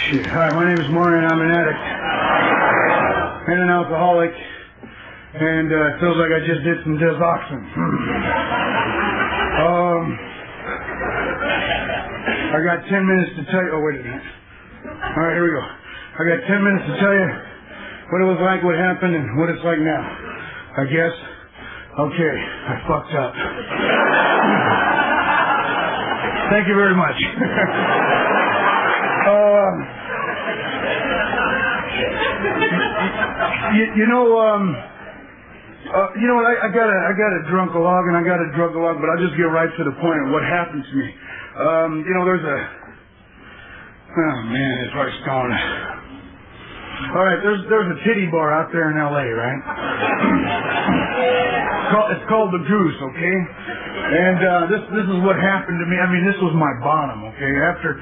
shit. Hi, my name is Maureen. I'm an addict and an alcoholic, and it feels like I just did some desoxin. I got 10 minutes to tell you. Oh, wait a minute. All right, here we go. I got 10 minutes to tell you what it was like, what happened, and what it's like now. I guess. Okay, I fucked up. Thank you very much. You know what? I got a drunk-a-log and I got a drug-a-log, but I'll just get right to the point of what happened to me. There's a... Oh, man, it's right stoned. All right, there's a titty bar out there in L.A., right? It's called the Goose, okay? And this is what happened to me. I mean, this was my bottom, okay? After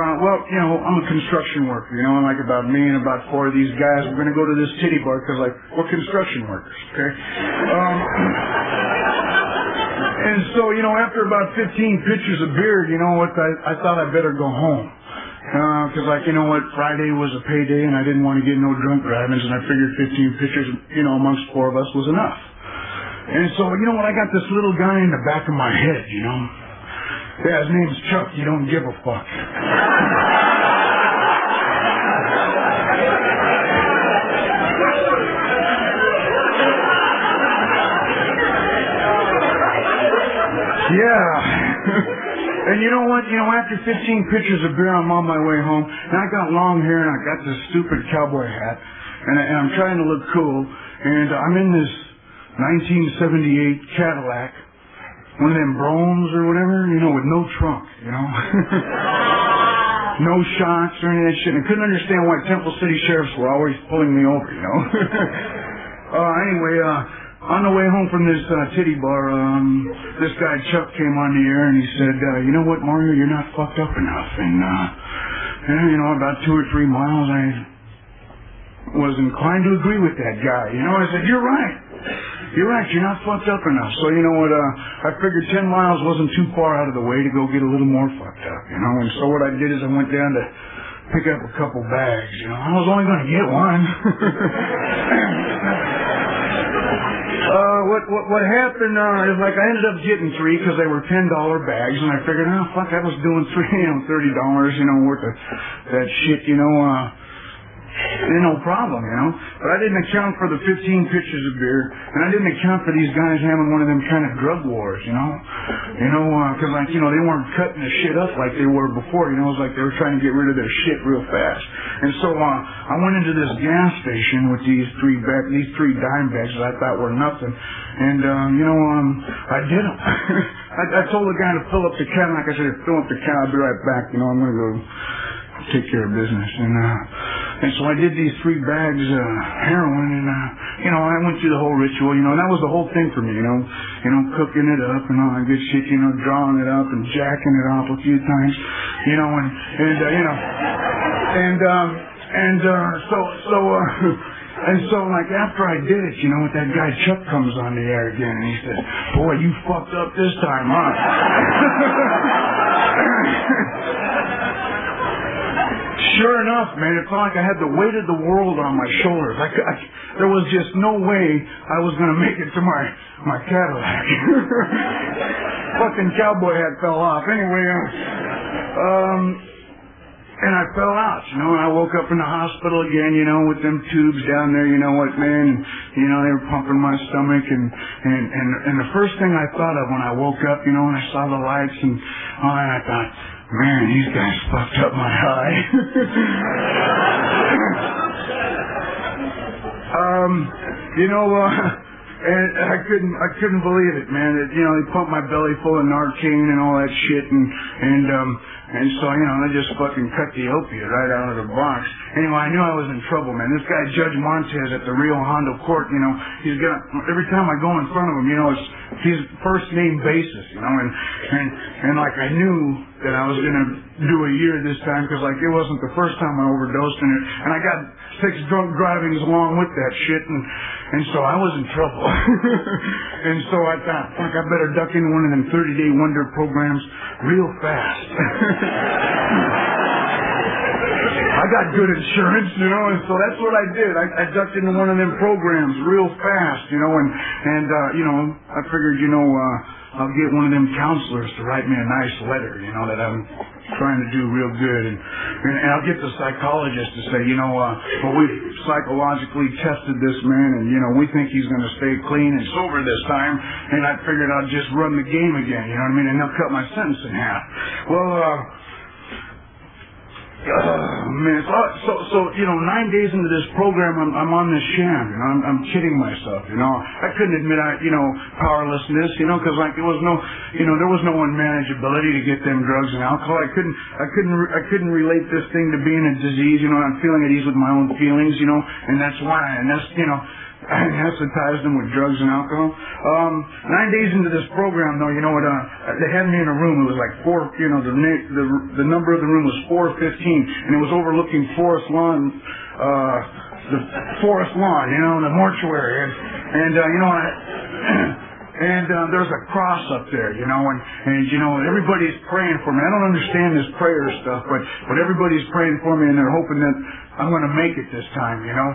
I'm a construction worker, and like about me and about 4 of these guys, we're going to go to this titty bar because, like, we're construction workers, okay? And so, after about 15 pitchers of beer, I thought I'd better go home. Because, Friday was a payday and I didn't want to get no drunk drivings, and I figured 15 pitchers, amongst 4 of us was enough. And so, I got this little guy in the back of my head, Yeah, his name's Chuck. You don't give a fuck. Yeah. And you know what? After 15 pitchers of beer, I'm on my way home, and I got long hair, and I got this stupid cowboy hat, and I'm trying to look cool, and I'm in this 1978 Cadillac, one of them Bromes or whatever, with no trunk, no shocks or any of that shit. And I couldn't understand why Temple City sheriffs were always pulling me over, Anyway, on the way home from this titty bar, this guy Chuck came on the air and he said, you know what, Mario, you're not fucked up enough. And, about 2 or 3 miles, I was inclined to agree with that guy. I said, you're right. You're right, you're not fucked up enough. So, you know what, I figured 10 miles wasn't too far out of the way to go get a little more fucked up, And so what I did is I went down to pick up a couple bags, I was only going to get one. What happened is, like, I ended up getting 3 because they were $10 bags, and I figured, oh, fuck, I was doing $30, worth of that shit, no problem, But I didn't account for the 15 pitchers of beer, and I didn't account for these guys having one of them kind of drug wars, because, they weren't cutting the shit up like they were before, it was like they were trying to get rid of their shit real fast. And so, I went into this gas station with these 3 dime bags that I thought were nothing, and, I did them. I told the guy to fill up the Cadillac. I said, fill up the car, I'll be right back, I'm going to go take care of business. And so I did these 3 bags of heroin, and I went through the whole ritual, and that was the whole thing for me, cooking it up and all that good shit, drawing it up and jacking it off a few times, so like after I did it, that guy Chuck comes on the air again, and he says, boy, you fucked up this time, huh? Sure enough, man, it felt like I had the weight of the world on my shoulders. There was just no way I was going to make it to my Cadillac. Fucking cowboy hat fell off. Anyway, and I fell out, and I woke up in the hospital again, with them tubes down there, they were pumping my stomach, and the first thing I thought of when I woke up, when I saw the lights and I thought, man, these guys fucked up my high. And I couldn't believe it, man. They pumped my belly full of Narcan and all that shit, and so, they just fucking cut the opiate right out of the box. Anyway, I knew I was in trouble, man. This guy, Judge Montez at the Rio Hondo Court, he's got, every time I go in front of him, he's first name basis, and like I knew that I was going to do a year this time because, like, it wasn't the first time I overdosed and I got 6 drunk drivings along with that shit, and so I was in trouble. And so I thought, fuck, I better duck into one of them 30-day wonder programs real fast. got good insurance, you know, and so that's what I did. I ducked into one of them programs real fast, you know, and you know, I figured, you know, I'll get one of them counselors to write me a nice letter, you know, that I'm trying to do real good, and I'll get the psychologist to say, you know, well, we've psychologically tested this man, and you know, we think he's going to stay clean and sober this time, and I figured I'd just run the game again, you know what I mean, and they'll cut my sentence in half. Well, man, so you know, 9 days into this program, I'm on this sham, you know, I'm kidding myself, you know. I couldn't admit, you know, powerlessness, you know, because like there was no unmanageability to get them drugs and alcohol. I couldn't relate this thing to being a disease, you know. I'm feeling at ease with my own feelings, you know, and that's why, and that's, you know, I anesthetized them with drugs and alcohol. 9 days into this program, though, you know what? They had me in a room. It was like you know, the number of the room was 415, and it was overlooking Forest Lawn, the Forest Lawn, you know, the mortuary, and you know, there's a cross up there, you know, and you know, everybody's praying for me. I don't understand this prayer stuff, but everybody's praying for me, and they're hoping that I'm going to make it this time, you know.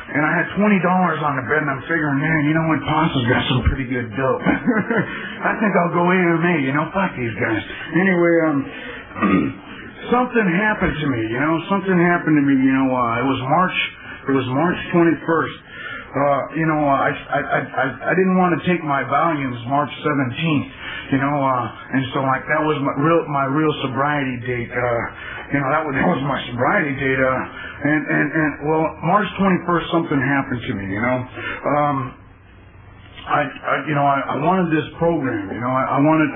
And I had $20 on the bed, and I'm figuring, man, you know what, Ponce's got some pretty good dope. I think I'll go AMA, you know, fuck these guys. Anyway, something happened to me, you know, it was March 21st. You know, I didn't want to take my volumes March 17th, you know, and so like that was my real sobriety date. You know, that was my sobriety date. And well, March 21st, something happened to me, you know. I wanted this program, you know. I wanted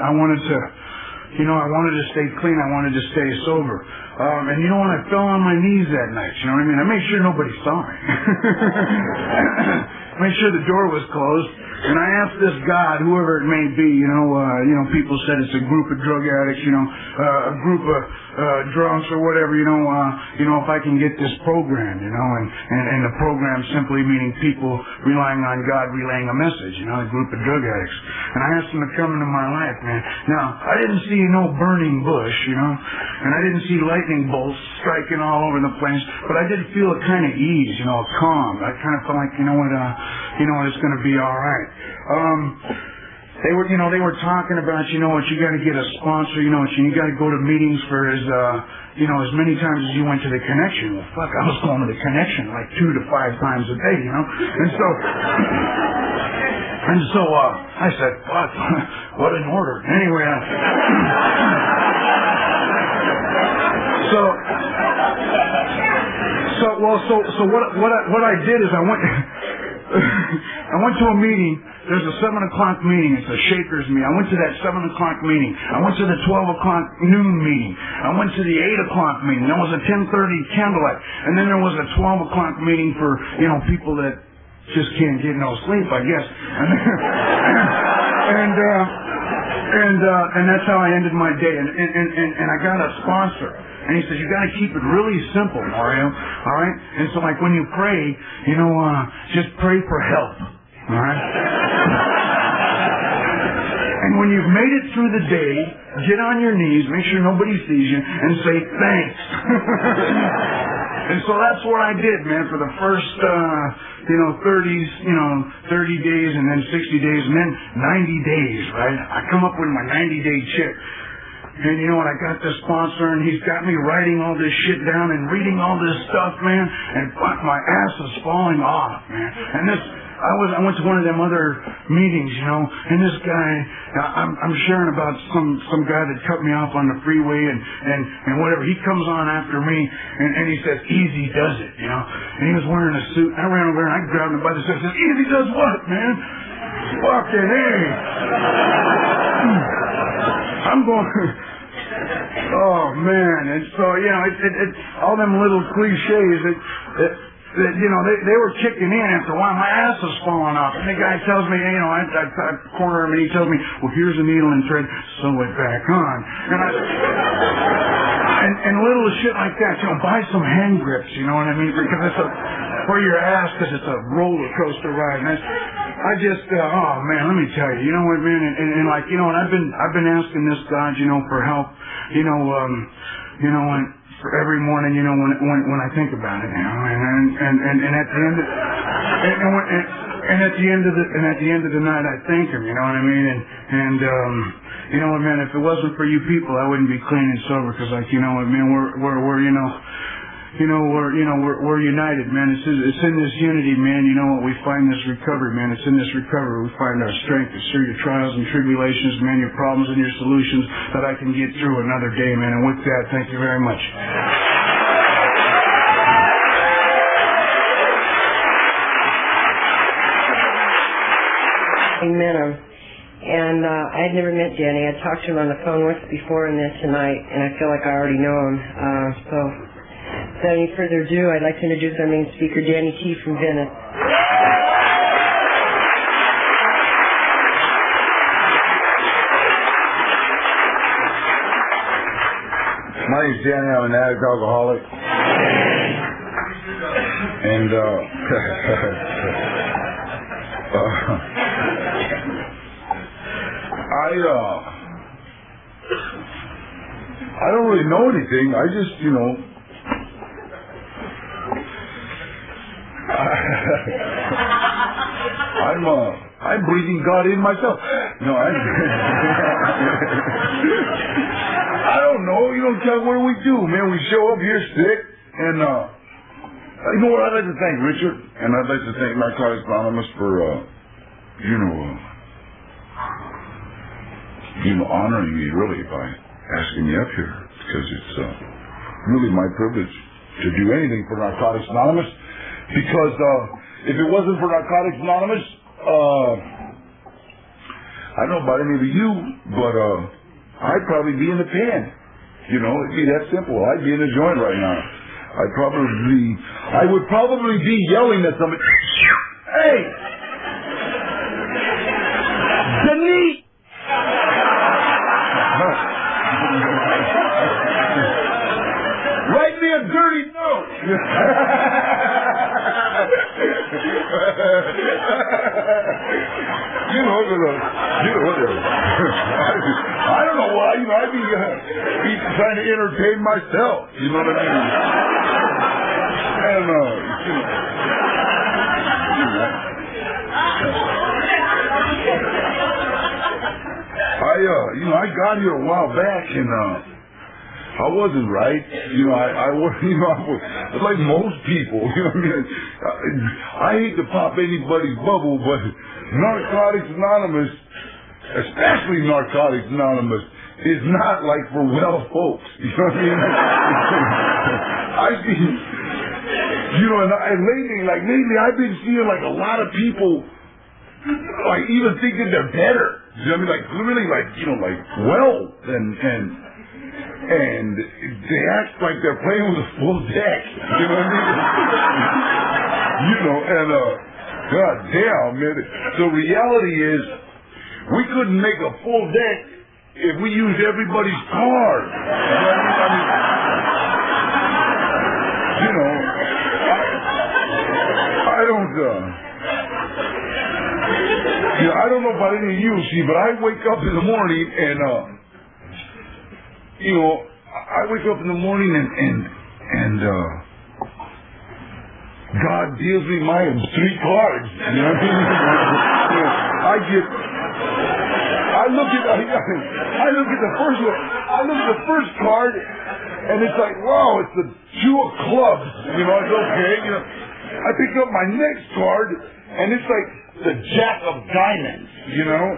to stay clean. I wanted to stay sober. And you know what? I fell on my knees that night. You know what I mean? I made sure nobody saw me. Made sure the door was closed. And I asked this God, whoever it may be, you know, people said it's a group of drug addicts, you know, a group of drunks or whatever, you know, if I can get this program, you know, and the program simply meaning people relying on God, relaying a message, you know, a group of drug addicts. And I asked them to come into my life, man. Now, I didn't see no burning bush, you know, and I didn't see lightning bolts striking all over the place, but I did feel a kind of ease, you know, a calm. I kind of felt like, you know what, it's going to be all right. They were talking about, you know what, you got to get a sponsor, you know, and you got to go to meetings for as many times as you went to the Connection. Well, fuck, I was going to the Connection like 2 to 5 times a day, you know, and so I said, fuck, what an order. Anyway, so what I did is I went to a meeting. There's a 7 o'clock meeting. It's a Shakers meeting. I went to that 7 o'clock meeting. I went to the 12 o'clock noon meeting. I went to the 8 o'clock meeting. There was a 10:30 candlelight. And then there was a 12 o'clock meeting for, you know, people that just can't get no sleep, I guess. And that's how I ended my day. And I got a sponsor. And he says, you got to keep it really simple, Mario. All right? And so, like, when you pray, you know, just pray for help. All right? And when you've made it through the day, get on your knees, make sure nobody sees you, and say thanks. And so that's what I did, man, for the first, 30 days, and then 60 days, and then 90 days, right? I come up with my 90-day check. And you know what, I got this sponsor, and he's got me writing all this shit down and reading all this stuff, man, and fuck, my ass is falling off, man. And I went to one of them other meetings, you know, and this guy, I'm sharing about some guy that cut me off on the freeway and whatever. He comes on after me, and he says, easy does it, you know. And he was wearing a suit. I ran over there, and I grabbed him by the suit and said, easy does what, man? Fucking hey. I'm going... Oh, man. And so, you know, all them little cliches, you know, they were kicking in after a while. My ass was falling off. And the guy tells me, you know, I corner him, and he tells me, well, here's a needle and thread, sew it back on. And little shit like that, you know, buy some hand grips, you know what I mean? Because it's for your ass, because it's a roller coaster ride. And I just, oh man, let me tell you, you know what, man, and like, you know, and I've been asking this God, you know, for help, you know, and for every morning, you know, when I think about it, you know, and at the end of at the end of the night, I thank him, you know what I mean, and you know what, man, if it wasn't for you people, I wouldn't be clean and sober, because, like, you know what, man, we're united, man. It's in this unity, man. You know what? We find this recovery, man. It's in this recovery we find our strength. It's through your trials and tribulations, man, your problems and your solutions, that I can get through another day, man. And with that, thank you very much. Amen. And I had never met Danny. I talked to him on the phone once before and then tonight, and I feel like I already know him. So without any further ado, I'd like to introduce our main speaker, Dany T from Venice. My name's Danny. I'm an addict alcoholic. And I don't really know anything. I just, you know, I'm breathing God in myself. No, I don't know. You know, what do we do, man? We show up here sick, and you know what? I'd like to thank Richard, and I'd like to thank Narcotics Anonymous for, honoring me really by asking me up here, because it's really my privilege to do anything for Narcotics Anonymous. Because if it wasn't for Narcotics Anonymous, I don't know about any of you, but I'd probably be in the pen. You know, it'd be that simple. I'd be in a joint right now. I would probably be yelling at somebody, "Hey, Dany! Write me a dirty note." I don't know why, I'd be trying to entertain myself, you know what I mean? And, I got here a while back, and, I wasn't right. I was like most people, you know what I mean? I hate to pop anybody's bubble, but Narcotics Anonymous, especially Narcotics Anonymous, is not like for well folks, you know what I mean? And lately I've been seeing like a lot of people like even thinking they're better. You know what I mean? Like really well, and they act like they're playing with a full deck. You know what I mean? God damn, man. The reality is, we couldn't make a full deck if we used everybody's card. You know, I don't know about any of you, see, but I wake up in the morning and, I wake up in the morning and God deals me my 3 cards. You know what I mean? I look at the first one. I look at the first card, and it's like, wow, it's the 2 of clubs. You know, it's okay. I pick up my next card, and it's like the Jack of diamonds. You know.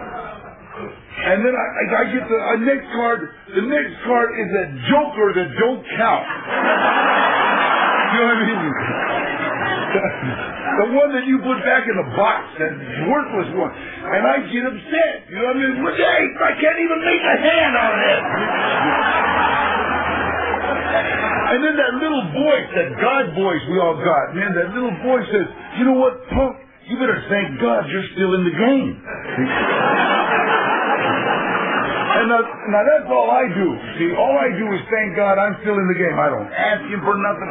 And then I get the next card. The next card is a joker that don't count. You know what I mean? The one that you put back in the box, that worthless one. And I get upset. You know what I mean? Hey, I can't even make a hand on it. And then that little voice, that God voice we all got, man, that little voice says, you know what, punk? You better thank God you're still in the game. And now that's all I do. See, all I do is thank God I'm still in the game. I don't ask him for nothing.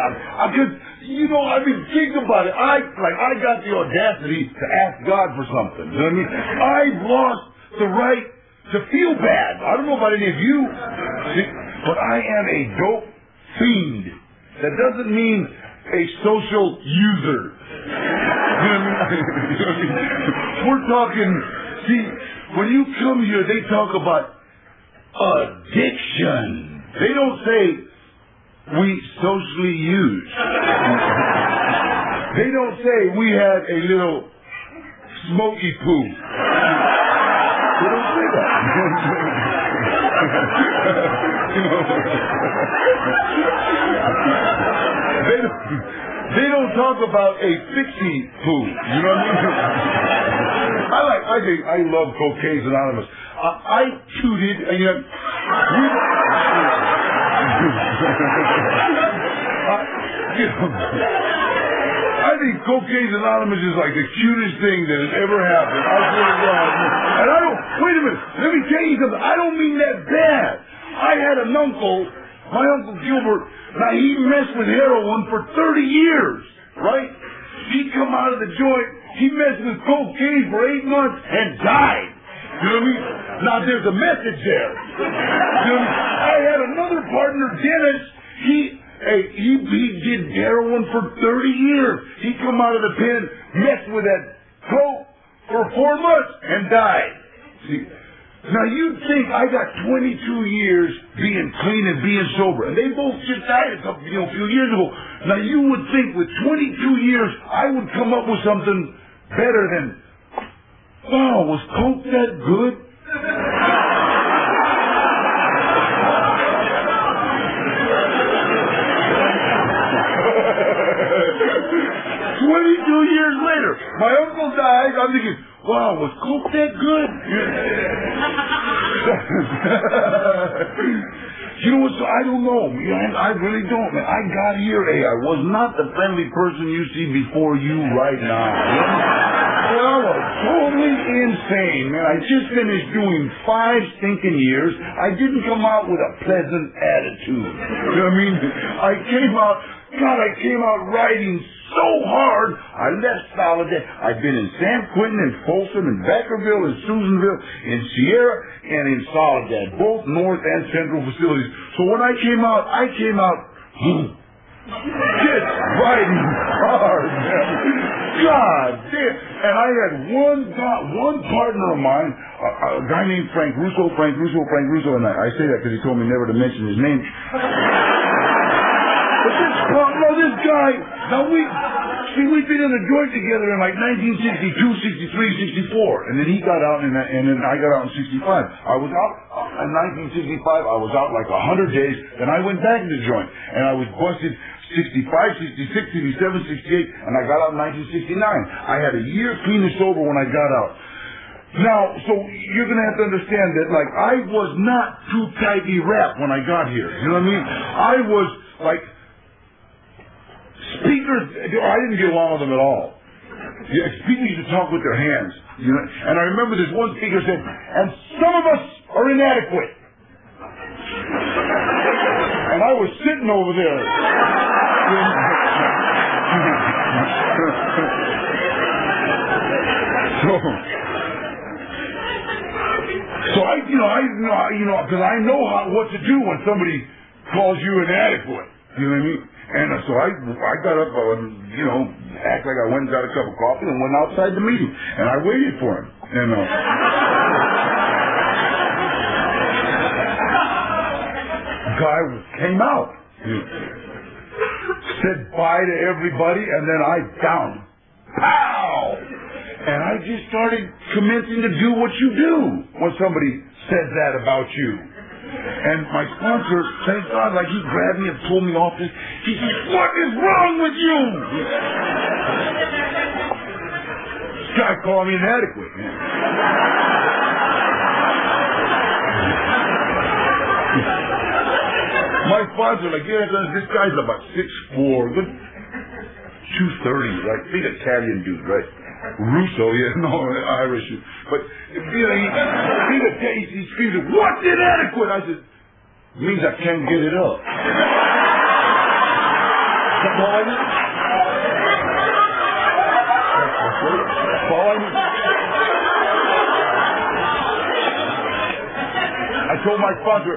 Think about it. I got the audacity to ask God for something. You know what I mean? I've lost the right to feel bad. I don't know about any of you, see, but I am a dope fiend. That doesn't mean a social user. You know what I mean? We're talking, see, when you come here, they talk about addiction. They don't say we socially use. They don't say we had a little smoky poo. They don't say that. They don't talk about a fixie poo. You know what I mean? I love Cocaine's Anonymous. I tooted, and you know, I think Cocaine's Anonymous is like the cutest thing that has ever happened. I swear to God. And I don't, wait a minute, let me tell you something. I don't mean that bad. I had an uncle, my Uncle Gilbert, now he messed with heroin for 30 years, right? He'd come out of the joint, he messed with cocaine for 8 months and died. You know what I mean? Now there's a message there. You know what I mean? I had another partner, Dennis, he did heroin for 30 years. He'd come out of the pen, messed with that coke for 4 months and died. See? Now you'd think I got 22 years being clean and being sober, and they both just died a few years ago. Now you would think with 22 years I would come up with something better than, wow, was coke that good? 22 years later, my uncle died. I'm thinking, wow, was coke that good? You know what? So I don't know. I really don't. Man. I got here. I was not the friendly person you see before you right now. Well, I was totally insane, man. I just finished doing 5 stinking years. I didn't come out with a pleasant attitude. You know what I mean? I came out riding so hard. I left Soledad. I've been in San Quentin and Folsom and Beckerville and Susanville, in Sierra and in Soledad, both north and central facilities. So when I came out just riding hard, man. God damn. And I had one partner of mine, a guy named Frank Russo, and I say that because he told me never to mention his name. But this guy, now we've been in a joint together in like 1962, 63, 64, and then he got out, and then I got out in 65. I was out in 1965, I was out like 100 days, then I went back in the joint, and I was busted 65, 66, 67, 68, and I got out in 1969. I had a year clean and sober when I got out. Now, so you're going to have to understand that, like, I was not too tightly wrapped when I got here. You know what I mean? I was, like, speakers, I didn't get along with them at all. Yeah, speakers used to talk with their hands. You know? And I remember this one speaker said, and some of us are inadequate. And I was sitting over there. So because I know what to do when somebody calls you inadequate. You know what I mean? And so I got up, act like I went and got a cup of coffee and went outside the meeting. And I waited for him. Guy came out. Said bye to everybody, and then I downed. Pow! And I just started commencing to do what you do when somebody says that about you. And my sponsor, thank God, like he grabbed me and pulled me off this. He said, what is wrong with you? This guy called me inadequate. My sponsor, like, this guy's about 6'4", good 230, like big Italian dude, right? Russo, Irish. But, he screams, what's inadequate? I said, means I can't get it up. That's all I need. That's all I need. I told my sponsor,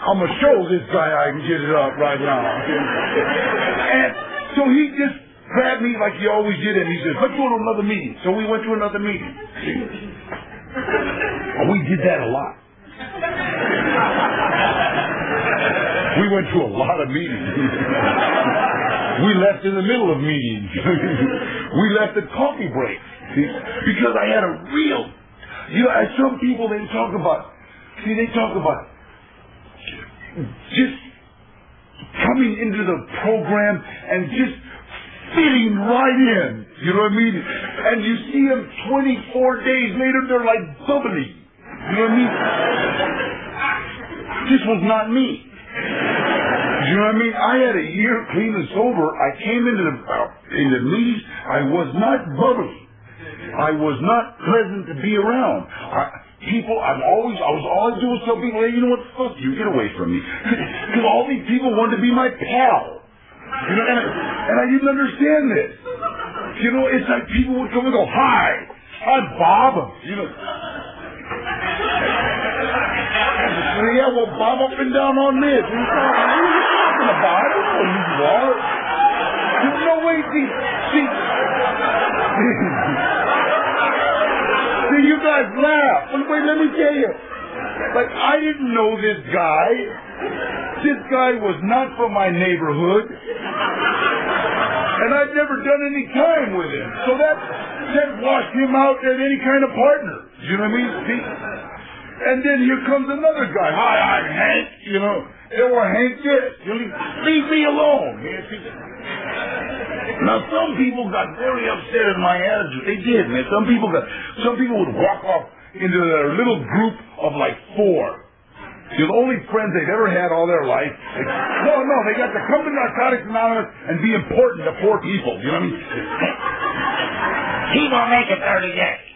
I'm going to show this guy I can get it up right now. And so he just grabbed me like he always did, and he says, let's go to another meeting. So we went to another meeting. We did that a lot. We went to a lot of meetings. We left in the middle of meetings. We left at coffee breaks. See? Because I had a real, some people, they talk about just coming into the program and just fitting right in. You know what I mean? And you see them 24 days later, they're like bubbly. You know what I mean? This was not me. You know what I mean? I had a year clean and sober. I came into the meetings. I was not bubbly. I was not pleasant to be around. I was always doing some people, hey, you know what, fuck you, get away from me. Because all these people wanted to be my pal. You know, and I didn't understand this. You know, it's like people would come and go, hi, I'm Bob. You know. Yeah, well, Bob up and down on this. What are you talking about? I don't know who you are. There's no way, see, you guys laugh. But wait, let me tell you. Like, I didn't know this guy. This guy was not from my neighborhood. And I'd never done any time with him. So that washed him out as any kind of partner. You know what I mean? See? And then here comes another guy. Hi, I'm Hank. You know, Hank this. Leave me alone. Now, some people got very upset at my attitude. They did, man. Some people would walk off into their little group of like 4. The only friends they'd ever had all their life. They got to come to Narcotics Anonymous and be important to 4 people. You know what I mean? He won't make it 30 days.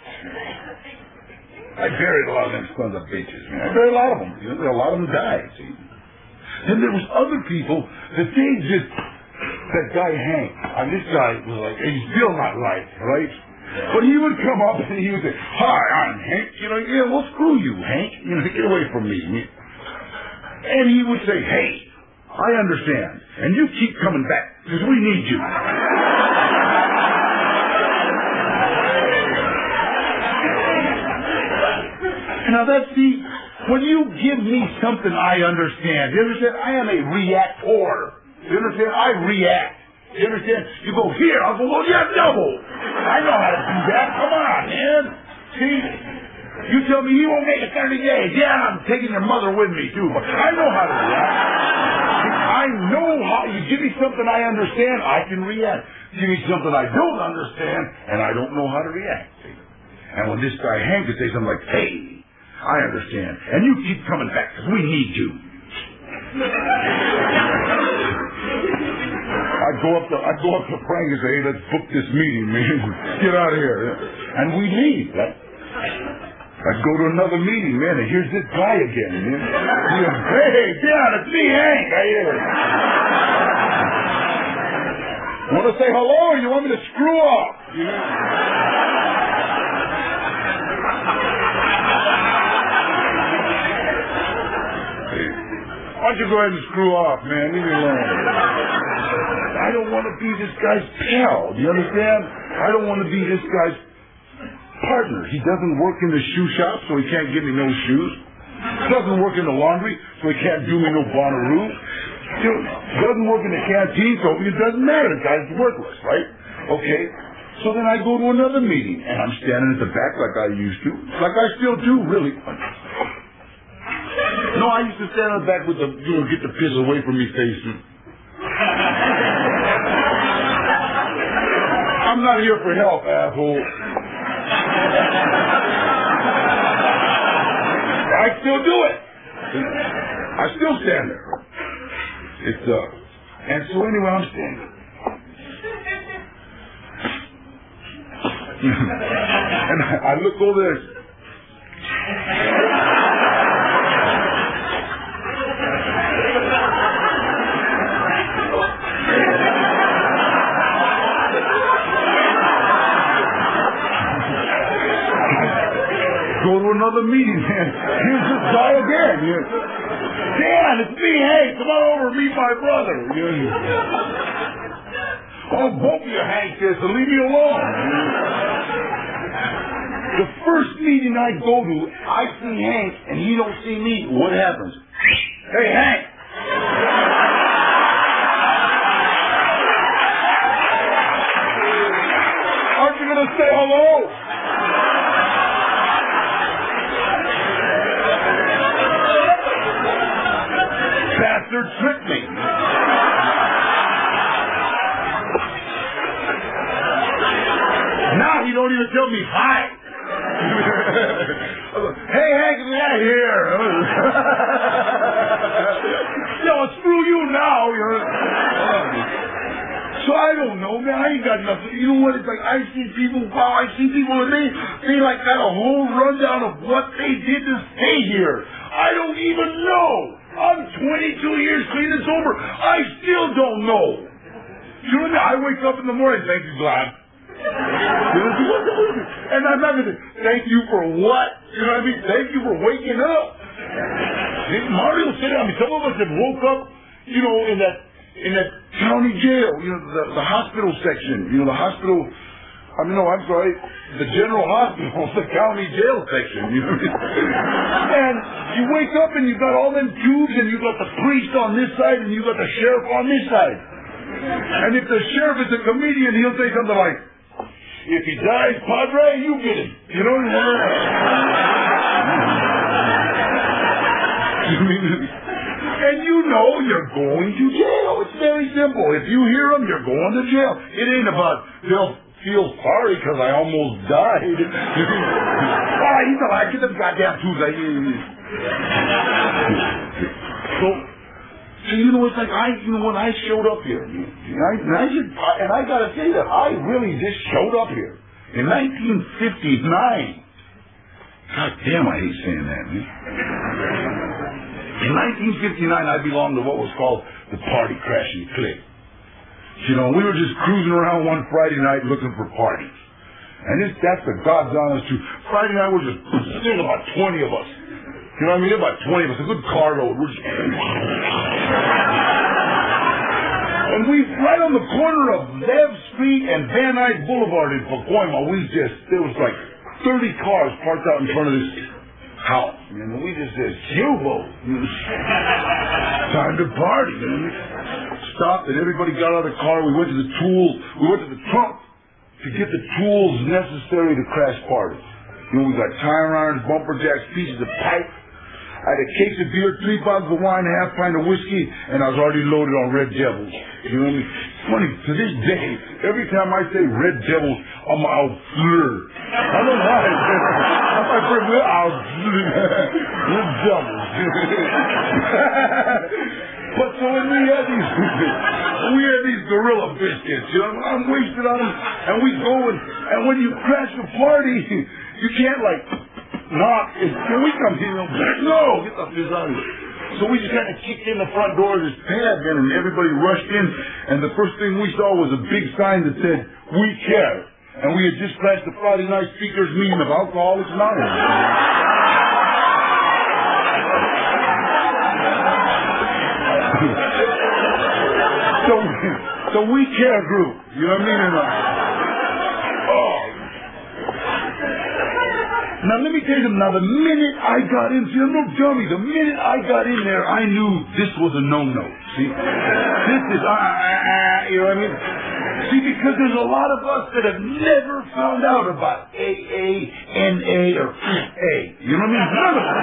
I buried a lot of them sons of bitches, man. I buried a lot of them. You know, a lot of them died, see. Then there was other people that they just, that guy Hank, this guy was like, he's still not right? But he would come up and he would say, hi, I'm Hank. You know, yeah, well, screw you, Hank. You know, get away from me. And he would say, hey, I understand. And you keep coming back because we need you. Now when you give me something I understand, you understand? I am a reactor. You understand? I react. You understand? You go here, I'll go, well, yeah, double. I know how to do that. Come on, man. See? You tell me he won't make it 30 days. Yeah, I'm taking your mother with me, too. But I know how to react. I know how. You give me something I understand, I can react. Give me something I don't understand, and I don't know how to react. See? And when this guy Hank would say something like, hey, I understand. And you keep coming back because we need you. I'd go up to Frank and say, hey, let's book this meeting, man. Get out of here. And we leave. I'd go to another meeting, man, and here's this guy again, man. Hey, Dad, it's me, Hank. Want to say hello or you want me to screw up? You know? Why don't you go ahead and screw off, man? Leave me alone. I don't want to be this guy's pal. Do you understand? I don't want to be this guy's partner. He doesn't work in the shoe shop, so he can't give me no shoes. He doesn't work in the laundry, so he can't do me no Bonnaroo. He doesn't work in the canteen, so it doesn't matter. The guy's worthless, right? Okay. So then I go to another meeting, and I'm standing at the back like I used to. Like I still do, really. No, I used to stand on the back with get the piss away from me facing. I'm not here for help, asshole. I still do it. I still stand there. And so anyway, I'm standing. And I look over there. Go to another meeting, man. Here's this guy again. Dan, it's me, Hank. Come on over and meet my brother. Oh, both of you, Hank says, so leave me alone. The first meeting I go to, I see Hank, and he don't see me. What happens? Hey, Hank. Aren't you going to say hello? Bastard tricked me. Now he don't even tell me hi. Hey, Hank, get out of here. Yo, screw you now. So I don't know, man. I ain't got nothing. You know what? It's like I see people, wow, I see people and they like got a whole rundown of what they did to stay here. I don't even know. I'm 22 years clean and sober. I still don't know. You know what I mean? I wake up in the morning, thank you, God. And I'm not going to thank you for what? You know what I mean? Thank you for waking up. Mario said, I mean, some of us have woke up, you know, in that county jail, you know, the hospital section, you know, the hospital, I mean, no, I'm sorry, the general hospital, the county jail section, you know what I mean? And you wake up and you got all them tubes and you got the priest on this side and you got the sheriff on this side. And if the sheriff is a comedian, he'll say something like, if he dies, Padre, you get him. You know what I mean? And you know you're going to jail. It's very simple. If you hear them, you're going to jail. It ain't about they'll feel sorry because I almost died. Oh, he's alive. Get them goddamn tubes. So you know, it's like when I showed up here, and I gotta say that I really just showed up here in 1959. God damn, I hate saying that, man. In 1959, I belonged to what was called the Party Crashing Clique. You know, we were just cruising around one Friday night looking for parties. And that's the God's honest truth. Friday night, there's about 20 of us. You know what I mean? There's about 20 of us, a good carload. We're just... And we, right on the corner of Lev Street and Van Nuys Boulevard in Pacoima, there was like 30 cars parked out in front of this house. And we just said, Cubo. Time to party. Man. Stopped and everybody got out of the car. We went to the trunk to get the tools necessary to crash parties. You know, we got tire irons, bumper jacks, pieces of pipe. I had a case of beer, 3 bottles of wine, a half pint of whiskey, and I was already loaded on Red Devils. You know what I mean? It's funny, to this day, every time I say Red Devils, I'm out flirt. I don't know why. I'm like, Red Devils. But so when we had these gorilla biscuits, you know, I'm wasted on them, and we go and when you crash a party, you can't like knock. Can we come here? No, get the fizz out of here. So we just kind of kicked in the front door of this pad, man, and everybody rushed in, and the first thing we saw was a big sign that said, "We care." And we had just crashed the Friday Night Speakers meeting of Alcoholics Anonymous. So we care group, you know what I mean? Now let me tell you, the minute I got in, see, I'm no dummy, the minute I got in there, I knew this was a no-no, see? This is, you know what I mean? See, because there's a lot of us that have never found out about AA, NA, or A. You know what I mean? None of us.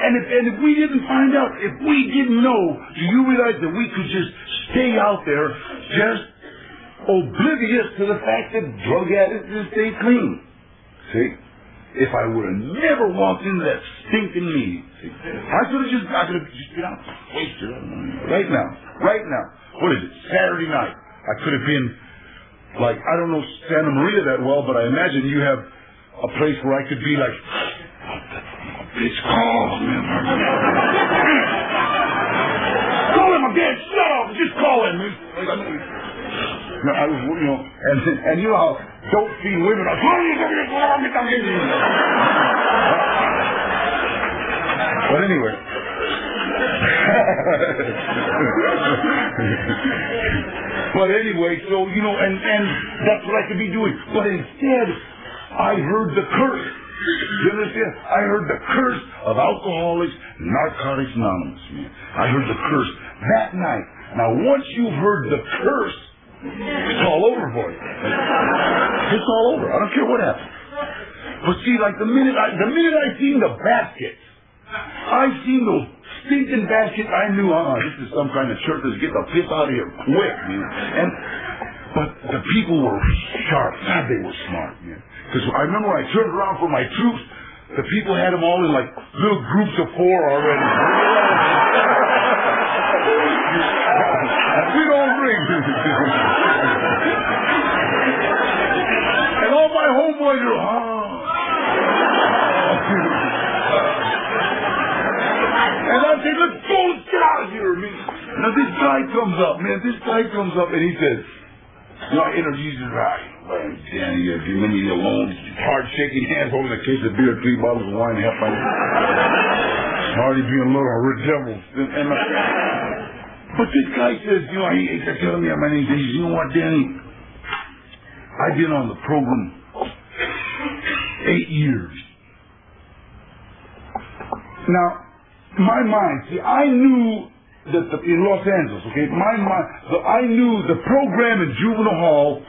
And if we didn't find out, if we didn't know, do you realize that we could just stay out there just oblivious to the fact that drug addicts just stay clean? See? If I would have never walked into that stinking meeting, see? I could have just been out wasted right now. What is it? Saturday night. I could have been, like, I don't know Santa Maria that well, but I imagine you have a place where I could be like, it's called, man. Call him again, shut up, just call him. I was, you know, and you know how dope fiend women are, but anyway, But anyway, so, you know, and that's what I could be doing. But instead, I heard the curse. You understand? I heard the curse of Alcoholics Narcotics Anonymous, man. I heard the curse that night. Now, once you've heard the curse, it's all over for you. It's all over. I don't care what happens. But see, like the minute I seen the baskets, I seen those stinking baskets, I knew, this is some kind of church that's get the piss out of here quick, man. But the people were sharp. God, they were smart, man. Because I remember when I turned around for my troops, the people had them all in like little groups of 4 already. We don't drink. And all my homeboys are, and I say, let's go, let's get out of here, man. Now this guy comes up, man. This guy comes up and he says, you know, I introduced him, Danny, if you leave me alone, hard shaking hands, holding a case of beer, 3 bottles of wine, half pint. Already being a little devil. But this guy says, you know, he's telling me my name. He says, you know what, Danny? I've been on the program 8 years. Now, my mind, see, I knew that in Los Angeles, okay, I knew the program in juvenile hall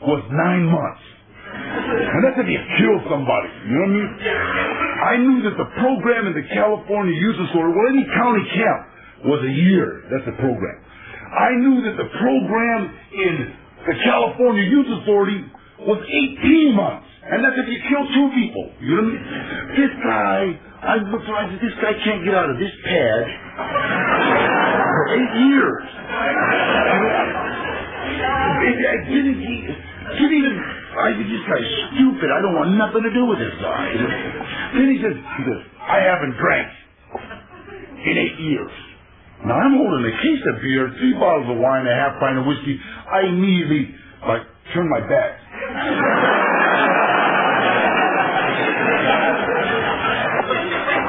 was 9 months. And that's if you kill somebody, you know what I mean? I knew that the program in the California Youth Authority, well, any county camp, was a year. That's the program. I knew that the program in the California Youth Authority was 18 months. And that's if you kill 2 people. You know what I mean? This guy, I looked around and said, this guy can't get out of this pad for 8 years. This guy's stupid. I don't want nothing to do with this guy. Then he says, I haven't drank in 8 years. Now, I'm holding a case of beer, 3 bottles of wine, a half pint of whiskey. I immediately, turn my back.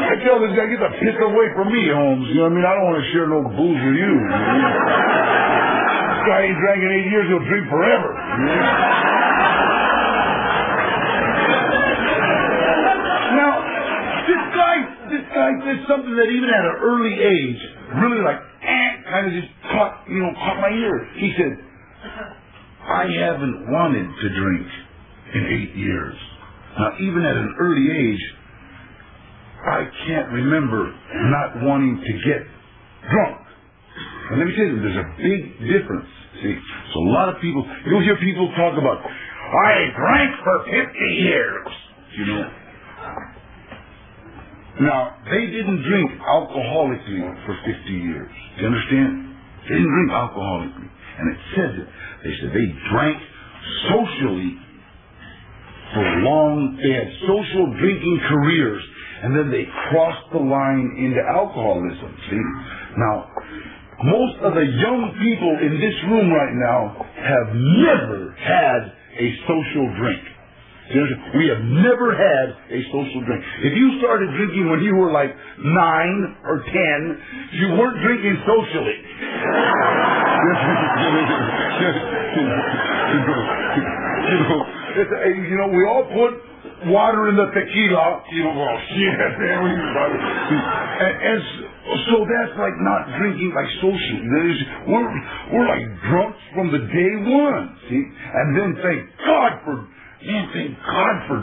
I tell this guy, get the piss away from me, Holmes. You know what I mean? I don't want to share no booze with you. This guy ain't drank in 8 years, he'll drink forever. Now, this guy did something that even at an early age, really kind of just caught my ear. He said, I haven't wanted to drink in 8 years. Now, even at an early age, I can't remember not wanting to get drunk. And let me tell you, there's a big difference. See, so a lot of people, you'll hear people talk about, I drank for 50 years, you know. Now, they didn't drink alcoholically for 50 years. Do you understand? They didn't drink alcoholically. And it says it. They said they drank socially for long. They had social drinking careers. And then they crossed the line into alcoholism. See? Now, most of the young people in this room right now have never had a social drink. We have never had a social drink. If you started drinking when you were like 9 or 10, you weren't drinking socially. We all put water in the tequila. Well, shit, man. And so that's like not drinking like socially. We're like drunks from the day one. See? And then thank God for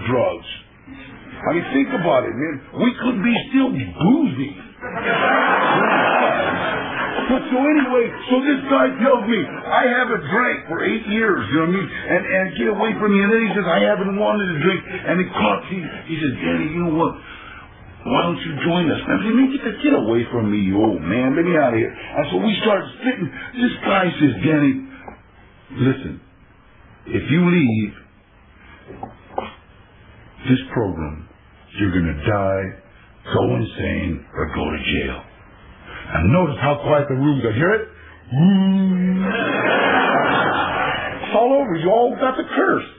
drugs. I mean, think about it, man. We could be still boozy. But so anyway, so this guy tells me, I haven't drank for 8 years, you know what I mean? And get away from me. And then he says, I haven't wanted to drink. And he says, Danny, you know what? Why don't you join us? And I said, man, get away from me, you old man. Let me out of here. And so we start sitting. This guy says, Danny, listen, if you leave this program, you're going to die, go insane, or go to jail. And notice how quiet the room got. Hear it? It's all over. You all got the curse.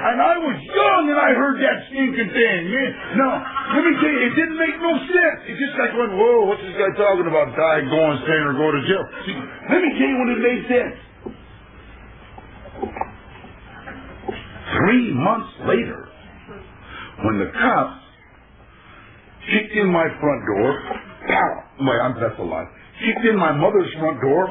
And I was young and I heard that stinking thing. Man. Now, Let me tell you, it didn't make no sense. It just like went, whoa, what's this guy talking about? Die, go insane, or go to jail. See, let me tell you when it made sense. 3 months later, when the cops kicked in my front door, pow! Wait, that's a lie. Kicked in my mother's front door.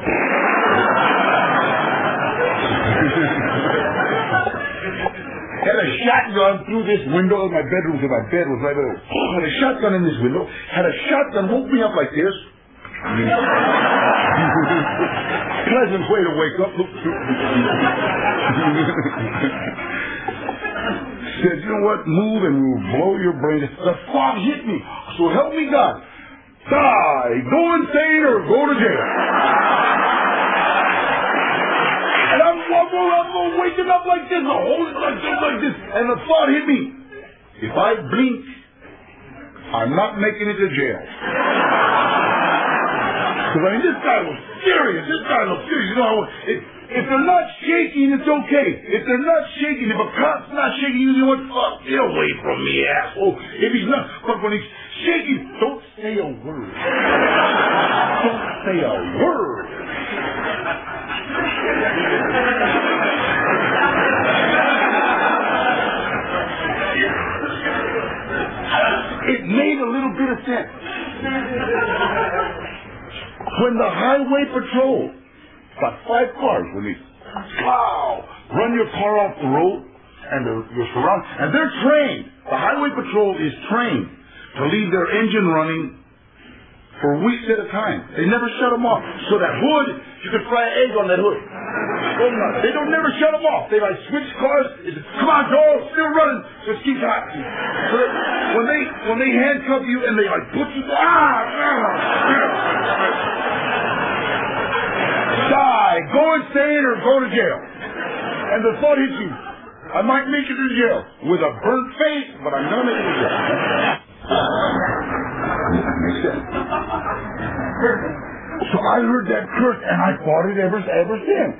Had a shotgun through this window of my bedroom, because my bed was right there. Had a shotgun in this window. Had a shotgun woke me up like this. Pleasant way to wake up. Said, you know what? Move and we'll blow your brain. The thought hit me. So help me God. Die, go insane, or go to jail. And I'm waking up like this, holding like this, and the thought hit me. If I blink, I'm not making it to jail. Because, I mean, this guy was serious. This guy looked serious. You know, if they're not shaking, it's okay. If they're not shaking, if a cop's not shaking, you know what? Fuck, get away from me, asshole. If he's not, but when he's shaking, don't say a word. Don't say a word. It made a little bit of sense. When the highway patrol, about 5 cars, when they, wow, run your car off the road, and you're surrounded, and they're trained. The highway patrol is trained to leave their engine running for weeks at a time. They never shut them off. So that hood, you could fry an egg on that hood. They don't never shut them off. They like switch cars. Come on, Joel, still running. Just keep hot. So when they handcuff you and they like put you die, go insane, or go to jail. And the thought hits you. I might make it to jail with a burnt face, but I'm gonna make it to jail. Makes sense. So I heard that curse, and I fought it ever since.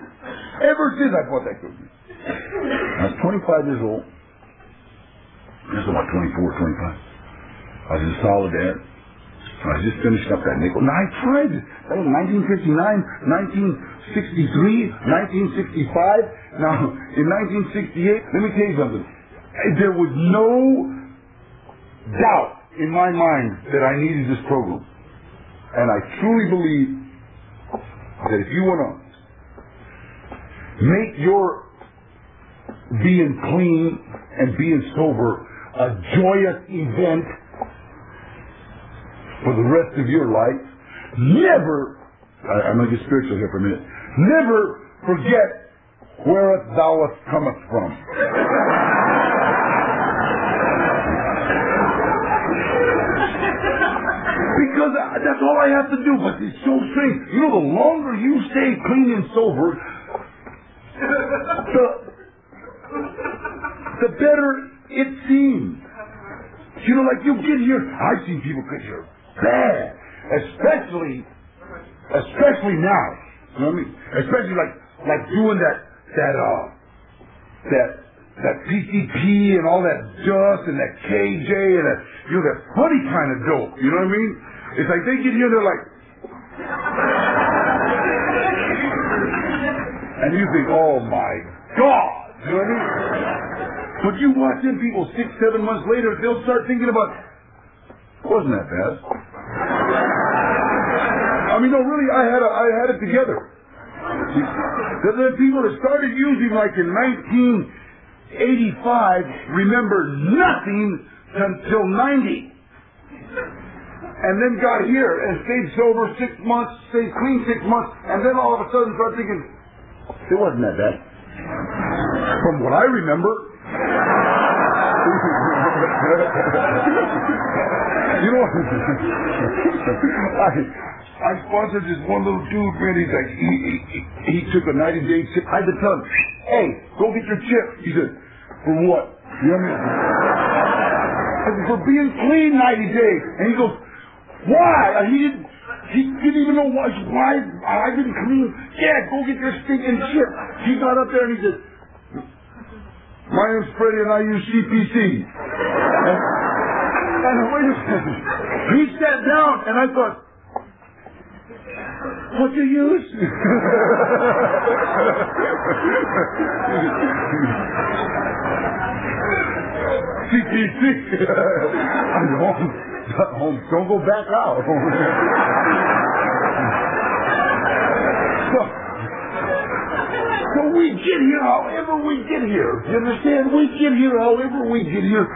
Ever since I fought that curse. I was 25 years old. That's about 24, 25. I was in Soledad. I just finished up that nickel. Now I tried it. That was 1959, 1963, 1965. Now, in 1968, let me tell you something. There was no doubt in my mind that I needed this program. And I truly believe that if you want to make your being clean and being sober a joyous event for the rest of your life, never, I'm going to get spiritual here for a minute, never forget where thou comest from. Because that's all I have to do, but it's so strange. You know, the longer you stay clean and sober, the better it seems. You know, like you get here, I've seen people get here bad, especially now. You know what I mean? Especially like doing that PCP and all that dust and that KJ and that, you know, that funny kind of dope. You know what I mean? It's like they get here, they're like, and you think, oh my God, you know what I mean? But you watch them people 6, 7 months later, they'll start thinking about, wasn't that bad? I mean, no, really, I had it together. The people that started using like in 1985 remember nothing until 90. And then got here and stayed sober 6 months, stayed clean 6 months, and then all of a sudden started thinking, it wasn't that bad. From what I remember. You know what? I sponsored this one little dude, man. He's like, he took a 90-day chip. I had to tell him, hey, go get your chip. He said, for what? You know what I mean? I said, for being clean 90 days. And he goes, why? He didn't even know why I didn't clean. Yeah, go get your stinking chip. He got up there and he said, my name's Freddie and I use CPC. And wait a second. He sat down, and I thought, what you use? CTC. I'm home. Don't go back out. So we get here however we get here. You understand? We get here however we get here.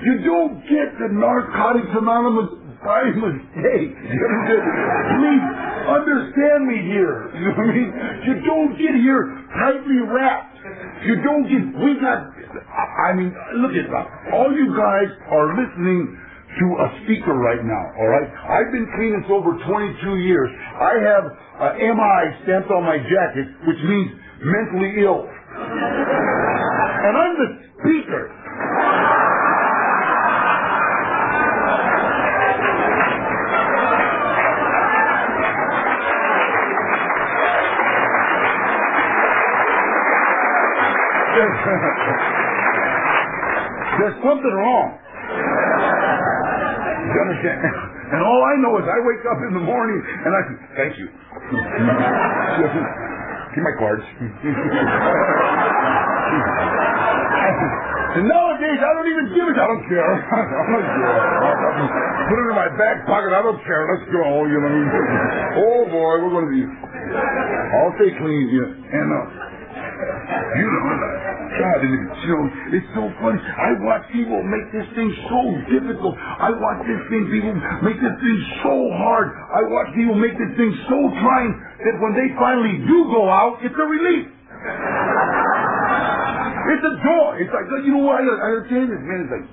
You don't get to Narcotics Anonymous by mistake. You understand? Please understand me here. You know what I mean? You don't get here tightly wrapped. You don't get... look at that. All you guys are listening to a speaker right now, all right? I've been clean and sober 22 years. I have MI stamped on my jacket, which means mentally ill. And I'm the speaker. There's something wrong. You understand? And all I know is I wake up in the morning and I say, thank you. Give my cards. And nowadays I don't even give it. I don't care. Put it in my back pocket. I don't care. Let's go. You know what I mean? Oh boy, we're going to be. I'll stay clean. And God, it's so funny. I watch people make this thing so difficult. I watch people make this thing so hard. I watch people make this thing so trying that when they finally do go out, it's a relief. It's a joy. It's like, you know what? I understand this, man. It's like,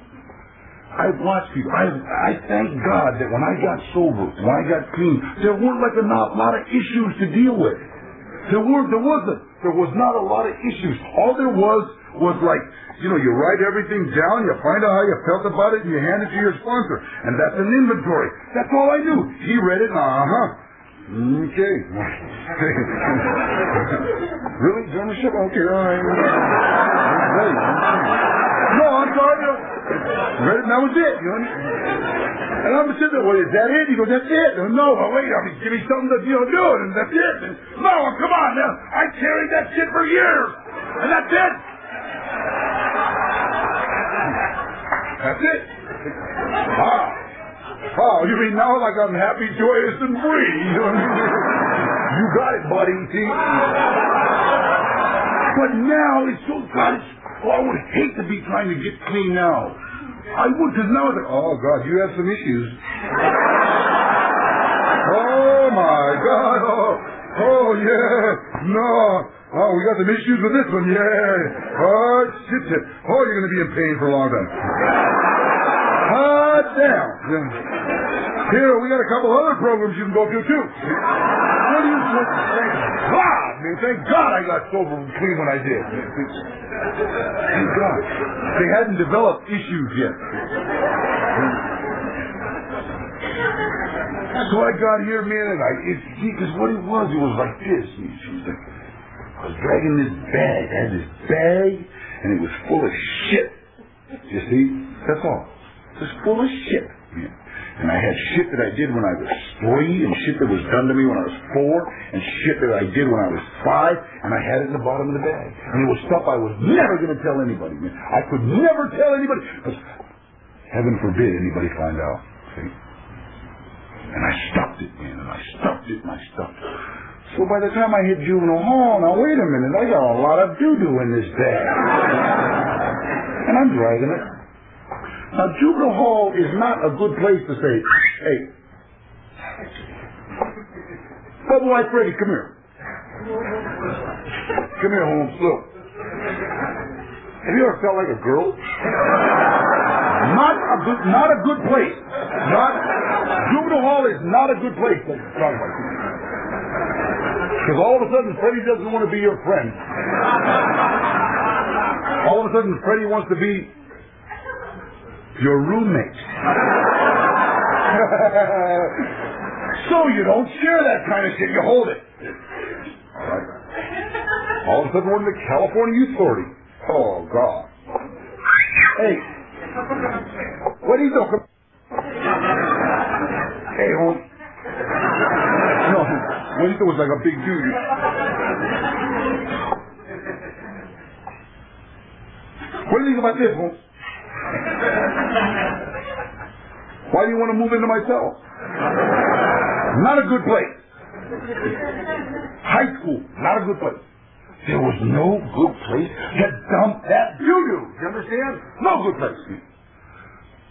I've watched people. I thank God that when I got sober, when I got clean, there weren't like a lot of issues to deal with. There was not a lot of issues. All there was like, you write everything down, you find out how you felt about it, and you hand it to your sponsor. And that's an inventory. That's all I knew. He read it, okay. Really? Generalship? Okay, all right. No, I'm sorry. Read it, and that was it. And I'm sitting there, well, is that it? He goes, that's it. No, wait, give me something to do it, and that's it. And, no, come on now. I carried that shit for years, and that's it. That's it. Wow, you mean now like I'm happy, joyous, and free? You know what I mean? You got it, buddy. See? But now it's so God. I would hate to be trying to get clean now. I would, because now it's like, oh God, you have some issues. Oh my God. Oh yeah. No. Oh, we got some issues with this one. Yeah. Oh shit. Oh, you're going to be in pain for a long time. Hot down. Yeah. Here, we got a couple other programs you can go to too. What do you think? Thank God, man. Thank God I got sober and clean when I did. Thank God. They hadn't developed issues yet. So I got here, man, and because what it was like this. She was like, I was dragging this bag. I had this bag, and it was full of shit. You see? That's all. It was full of shit. Yeah. And I had shit that I did when I was 3, and shit that was done to me when I was 4, and shit that I did when I was 5, and I had it in the bottom of the bag. And it was stuff I was never going to tell anybody, man. I could never tell anybody, because heaven forbid anybody find out. See? And I stuffed it, man, and I stuffed it, and I stuffed it. So by the time I hit juvenile hall, now wait a minute, I got a lot of doo-doo in this bag. And I'm dragging it. Now, juvenile hall is not a good place to say, hey, Bubble White Freddy, come here. Come here, Holmes, look. Have you ever felt like a girl? Not a good place. Juvenile hall is not a good place to talk about it. Because all of a sudden, Freddy doesn't want to be your friend. All of a sudden, Freddy wants to be your roommate. So you don't share that kind of shit. You hold it. All right. All of a sudden, we're in the California Youth Authority. Oh, God. Hey. Juanito, come. Hey, home. No, Juanito was like a big dude. What do you think about this, home? Why do you want to move into my cell? Not a good place. High school, not a good place. There was no good place to dump that doo-doo. You understand? No good place.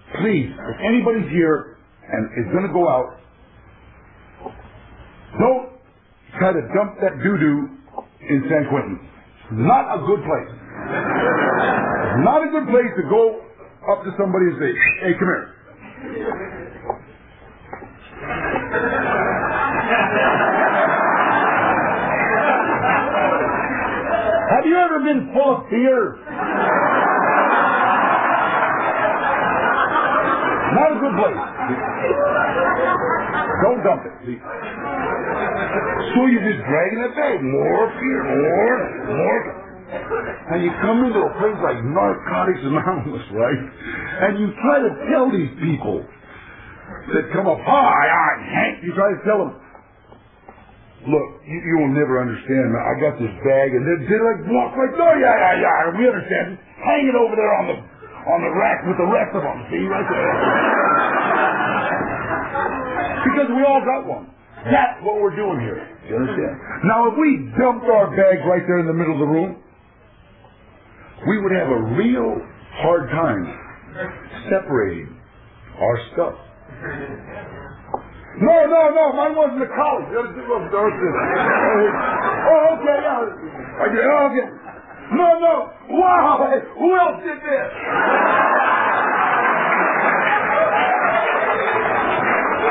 Please, if anybody's here and is going to go out, don't try to dump that doo-doo in San Quentin. Not a good place. Not a good place to go up to somebody and say, hey, come here. Have you ever been full of fear? Not a good place. Don't dump it. See? So you're just dragging it back. More fear, more. And you come into a place like Narcotics Anonymous, right? And you try to tell these people that come up, hi, I'm Hank. You try to tell them, look, you will never understand. I got this bag, and they're like, walk like, oh, yeah, we understand. Hang it over there on the rack with the rest of them. See, right there. Because we all got one. That's what we're doing here. You understand? Now, if we dumped our bags right there in the middle of the room, we would have a real hard time separating our stuff. No, mine wasn't a college. Oh, okay, yeah. Okay. No. Wow, who else did this?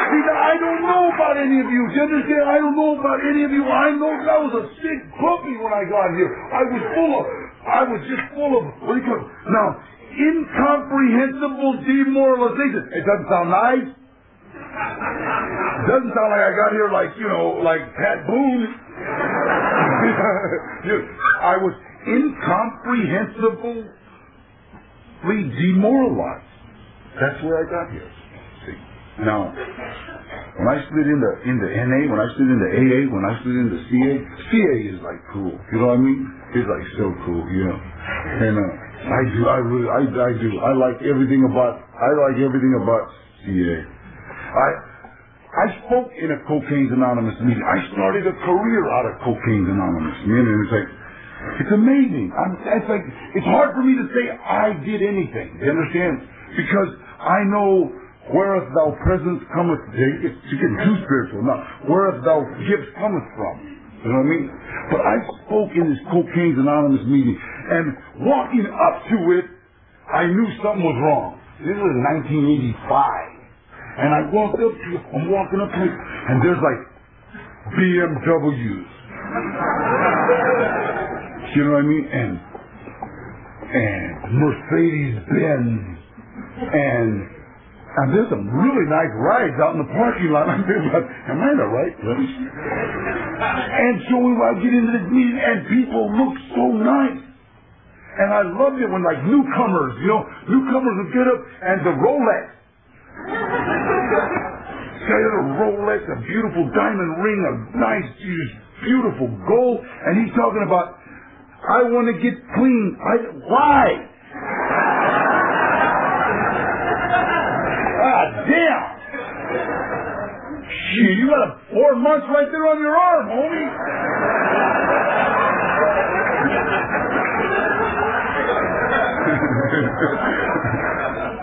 See, I don't know about any of you. Do you understand? I don't know about any of you. I know I was a sick puppy when I got here. I was just full of, what do you call it? Now, incomprehensible demoralization. It doesn't sound nice. Doesn't sound like I got here like, like Pat Boone. I was incomprehensibly demoralized. That's where I got here. See? Now, when I slid into NA, when I slid into AA, when I slid into CA is like cool. You know what I mean? It's like so cool, And I do. I like everything about CA. I spoke in a Cocaine's Anonymous meeting. I started a career out of Cocaine's Anonymous meeting. And it's like, it's amazing. It's hard for me to say I did anything. You understand? Because I know whereas thou presence cometh, it's getting too spiritual now. Whereas thou gifts cometh from. You know what I mean? But I spoke in this Cocaine's Anonymous meeting, and walking up to it, I knew something was wrong. This was 1985. And I'm walking up to it, and there's like BMWs. You know what I mean? And Mercedes-Benz. And there's some really nice rides out in the parking lot. I'm thinking about, am I in the right place? And so I get into this meeting, and people look so nice. And I loved it when, like, newcomers would get up, and the Rolex. Guy had a Rolex, a beautiful diamond ring, a nice, beautiful gold, and he's talking about, I want to get clean. Why? Damn! Shit, you got 4 months right there on your arm, homie.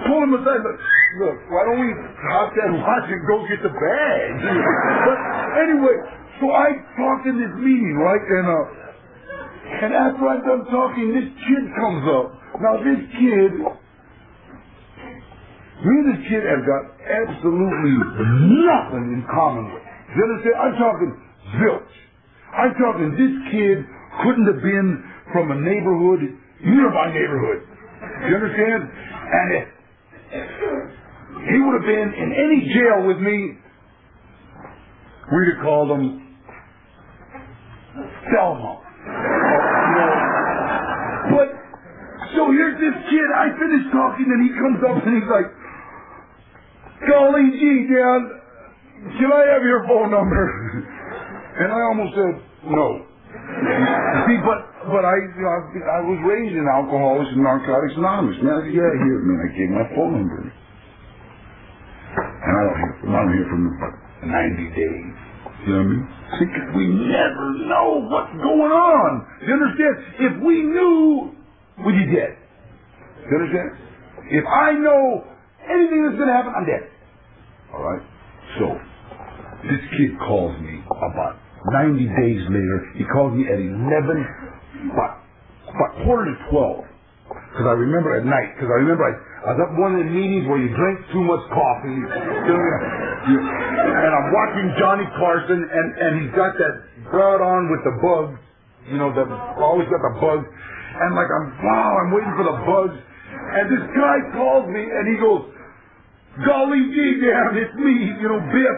Pull him aside, look, why don't we hop that watch and go get the bag? But anyway, so I talked in this meeting, right? And after I'm done talking, this kid comes up. Now this kid, me and this kid have got absolutely nothing in common with. You understand? I'm talking zilch. I'm talking this kid couldn't have been from a neighborhood near my neighborhood. You understand? And if he would have been in any jail with me, we'd have called him Selma. But so here's this kid. I finished talking, and he comes up and he's like, golly gee, Dan, can I have your phone number? And I almost said no. See, but I was raised in Alcoholics and Narcotics Anonymous. Man, I said, yeah, here, man, I gave my phone number. And I don't hear from them for 90 days. You know what I mean? Because we never know what's going on. You understand? If we knew, we'd be dead. You understand? If I know anything that's going to happen, I'm dead. All right? So, this kid calls me about 90 days later. He calls me at about quarter to 12. Because I remember at night, I was up one of the meetings where you drink too much coffee, and I'm watching Johnny Carson, and he's got that broad on with the bugs, always got the bugs, and like I'm waiting for the bugs, and this guy calls me, and he goes, golly gee, damn, it's me, Biff,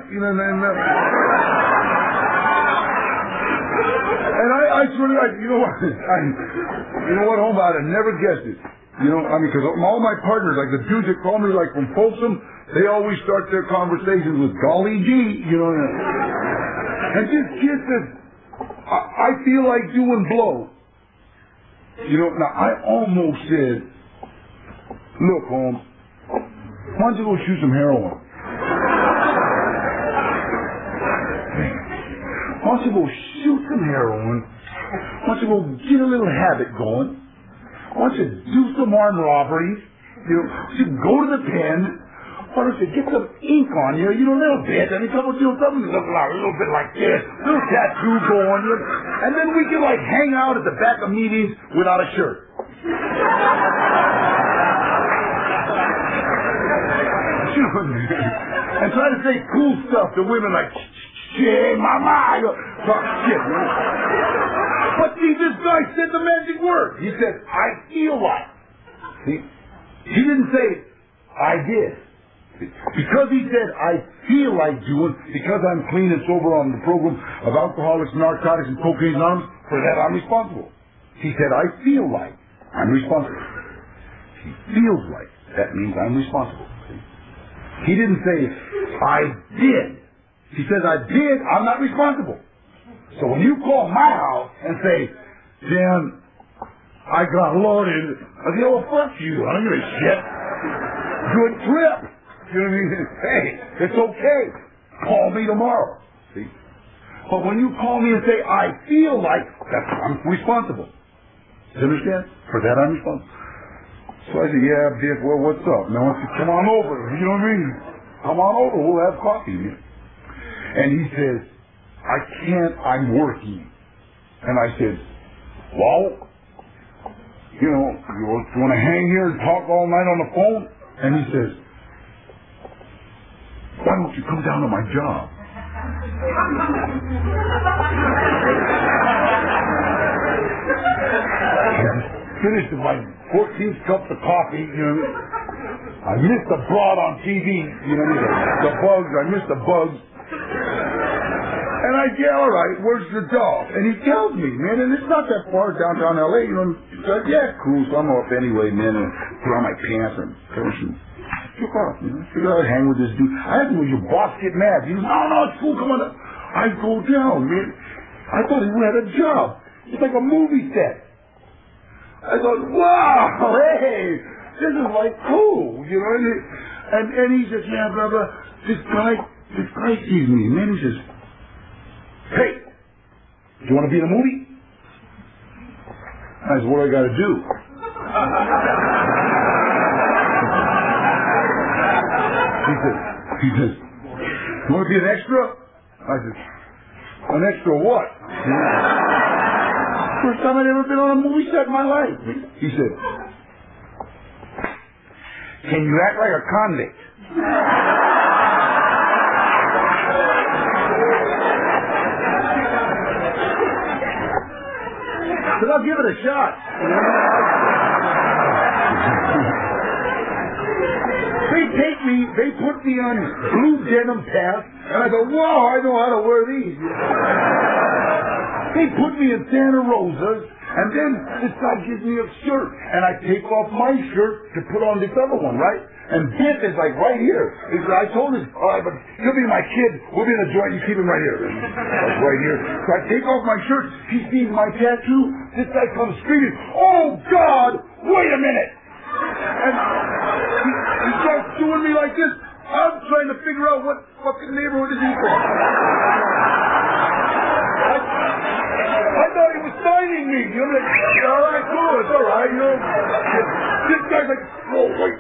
and I sort of like, you know what, home, I'd have never guessed it. Because all my partners, like the dudes that call me, like from Folsom, they always start their conversations with golly gee, And this kid says, I feel like doing blow. Now I almost said, look, Holmes, why don't you go shoot some heroin? Why don't you go shoot some heroin? Why don't you go get a little habit going? Why don't you do some armed robberies? You go to the pen. Why don't you get some ink on you? A little bit. And come with something a little bit like this. A little tattoo going. And then we can hang out at the back of meetings without a shirt. And try to say cool stuff to women like, hey, mama. Talk shit, man. But see, this guy said the magic word. He said, I feel like. See? He didn't say, I did. See? Because he said, I feel like doing, because I'm clean and sober on the program of Alcoholics, Narcotics, and Cocaine Anonymous, for that I'm responsible. He said, I feel like I'm responsible. He feels like. That means I'm responsible. See? He didn't say, I did. He says, I did, I'm not responsible. So when you call my house and say, Dan, I got loaded, I say, oh, fuck you. I don't give a shit. Good trip. You know what I mean? Hey, it's okay. Call me tomorrow. See? But when you call me and say, I feel like, I'm responsible. You understand? For that I'm responsible. So I said, yeah, Biff, well, what's up? Now, why don't you come on over? You know what I mean? Come on over. We'll have coffee. And he says, I can't, I'm working. And I said, well, you want to hang here and talk all night on the phone? And he says, why don't you come down to my job? Finished my 14th cup of coffee, I missed the broad on TV, the bugs, I missed the bugs. And I say, all right, where's the dog? And he tells me, man, and it's not that far downtown L.A., He says, yeah, cool, so I'm up anyway, man, and put on my pants and took off, Figured I'd hang with this dude. I asked him, was your boss get mad? He goes, no, it's cool, come on up. I go down, man. I thought he had a job. It's like a movie set. I thought, wow, hey, this is cool, And he says, yeah, blah, blah. This guy sees me, man, he says, hey, do you want to be in a movie? I said, what do I got to do? He says, you want to be an extra? I said, an extra what? First time I'd ever been on a movie set in my life. He said, can you act like a convict? But I'll give it a shot. They put me on blue denim pants, and I go, whoa, I know how to wear these. They put me in Santa Rosa's, And then this guy gives me a shirt, and I take off my shirt to put on this other one, right? And Biff is like right here. I told him, all right, but he'll be my kid. We'll be in the joint. You keep him right here. Like right here. So I take off my shirt. He sees my tattoo. This guy comes screaming, oh, God, wait a minute. And he starts doing me like this. I'm trying to figure out what fucking neighborhood is he from. I thought he was signing me. You know, like, all right, cool, it's all right. You know, this guy's like, oh, wait.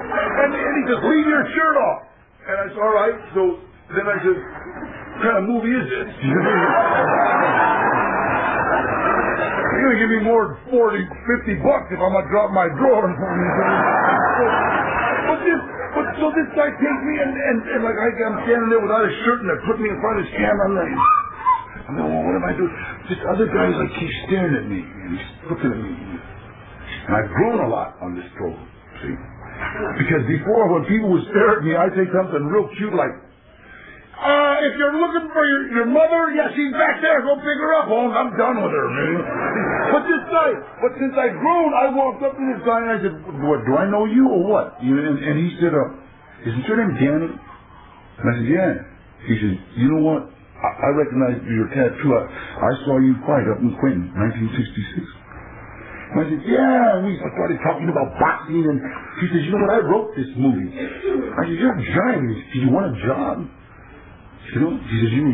And he says, leave your shirt off. And I said, all right. So then I said, what kind of movie is this? You're going to give me more than $40, $50 if I'm going to drop my drawer in front of me. So this guy takes me and like I'm standing there without a shirt and they put me in front of his camera. I'm like, well, what am I doing? This other guy like keeps staring at me and he's looking at me. And I've grown a lot on this program, see? Because before, when people would stare at me, I'd say something real cute like, if you're looking for your mother, yeah, she's back there. Go pick her up, Holmes. I'm done with her, man. But since I've grown, I walked up to this guy and I said, what, do I know you or what? And he said, isn't your name Dany? And I said, yeah. He said, you know what? I recognize your tattoo. I saw you fight up in Quentin, 1966. And I said, yeah. And we started talking about boxing, and he says, you know what, I wrote this movie. I said, you're a giant. He said, you want a job? You know, he says, you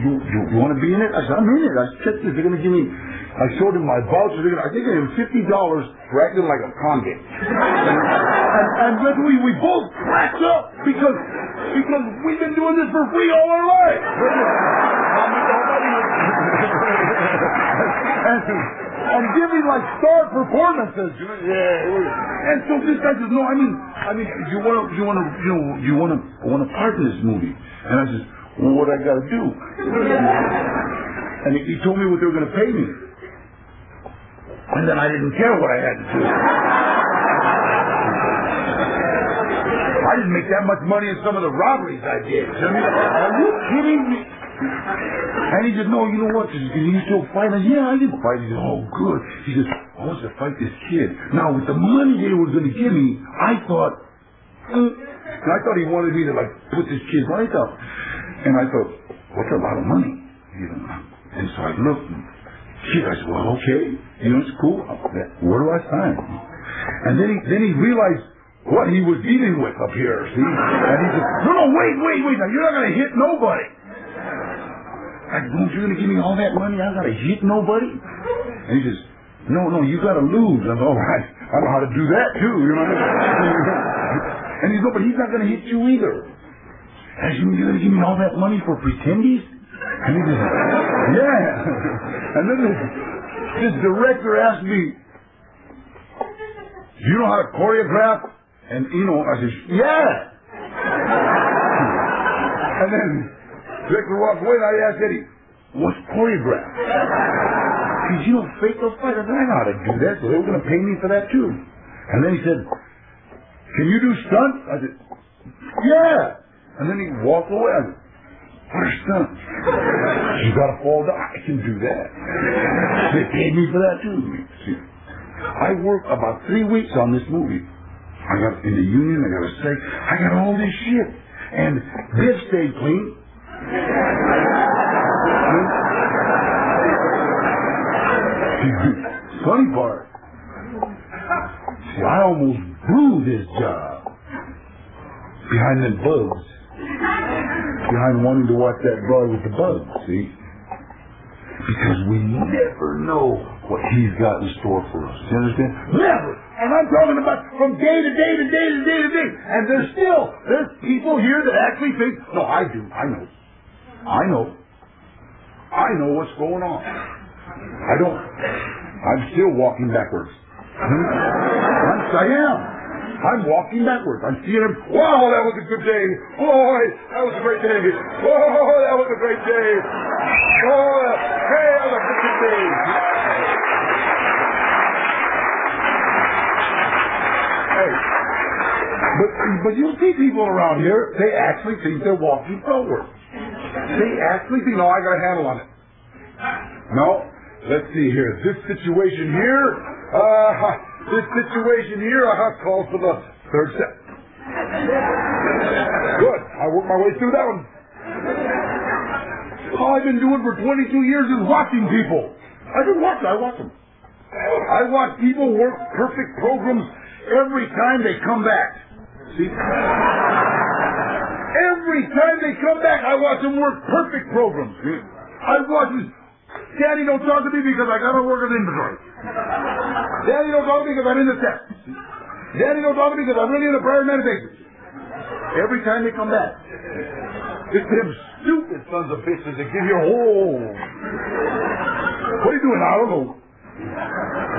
want to be in it? I said, I'm in it. I said, they're going to give me, I showed him my voucher. I think they gave him $50 for acting like a convict. and then we both cracked up because we've been doing this for free all our lives. and giving like star performances. Yeah. And so this guy says, no, I mean, you want to part in this movie? And I said, well, what I got to do? And he told me what they were going to pay me. And then I didn't care what I had to do. I didn't make that much money in some of the robberies I did. Are you kidding me? And he said, no, you know what? Can you still fight? I said, yeah, I can fight. He said, oh, good. He says, I want to fight this kid. Now, with the money they were going to give me, I thought he wanted me to, like, put this kid's life up. And I thought, what's a lot of money? You know? And so I looked, and I said, well, okay. You know, it's cool. Where do I sign? And then he realized what he was dealing with up here, see? And he said, no, wait. Now, you're not going to hit nobody. I said, don't you going to give me all that money? I got to hit nobody? And he says, no, you got to lose. I said, all right. I know how to do that, too, you know? And he said, no, but he's not going to hit you either. I said, you're going to give me all that money for pretendies? And he says, yeah. And then this director asked me, do you know how to choreograph? And, I said, yeah. And then the director walked away and I asked Eddie, what's choreograph? He said, fake a fight. I said, I know how to do that, so they were going to pay me for that too. And then he said, can you do stunts? I said, yeah. And then he walked away. I said, what are stunts? You got to fall down. I can do that. They paid me for that too. See, I worked about 3 weeks on this movie. I got in the union. I got a steak. I got all this shit. And Biff stayed clean. Funny part. See, I almost blew this job behind them bugs. Behind wanting to watch that boy with the bugs, see? Because we never know what he's got in store for us. You understand? Never! And I'm talking about from day to day to day to day to day. And there's people here that actually think, no, I do. I know what's going on. I'm still walking backwards. I am. I'm walking backwards. I'm seeing him. Wow, that was a good day. Boy, that was a great day. Oh, that was a great day. Oh, hey, that was a good day. Hey, but you see people around here, they actually think they're walking forward. They actually think, no, I got a handle on it. No, let's see here. This situation here calls for the third step. Good. I worked my way through that one. All I've been doing for 22 years is watching people. I watch them. I watch people work perfect programs every time they come back. See? Every time they come back, I watch them work perfect programs. I watch them. Daddy, don't talk to me because I got to work on inventory. Daddy, don't talk to me because I'm in the set. Daddy, don't talk to me because I'm really in the prior meditation. Every time they come back. It's them stupid sons of bitches that give you a whole... What are you doing? I don't know.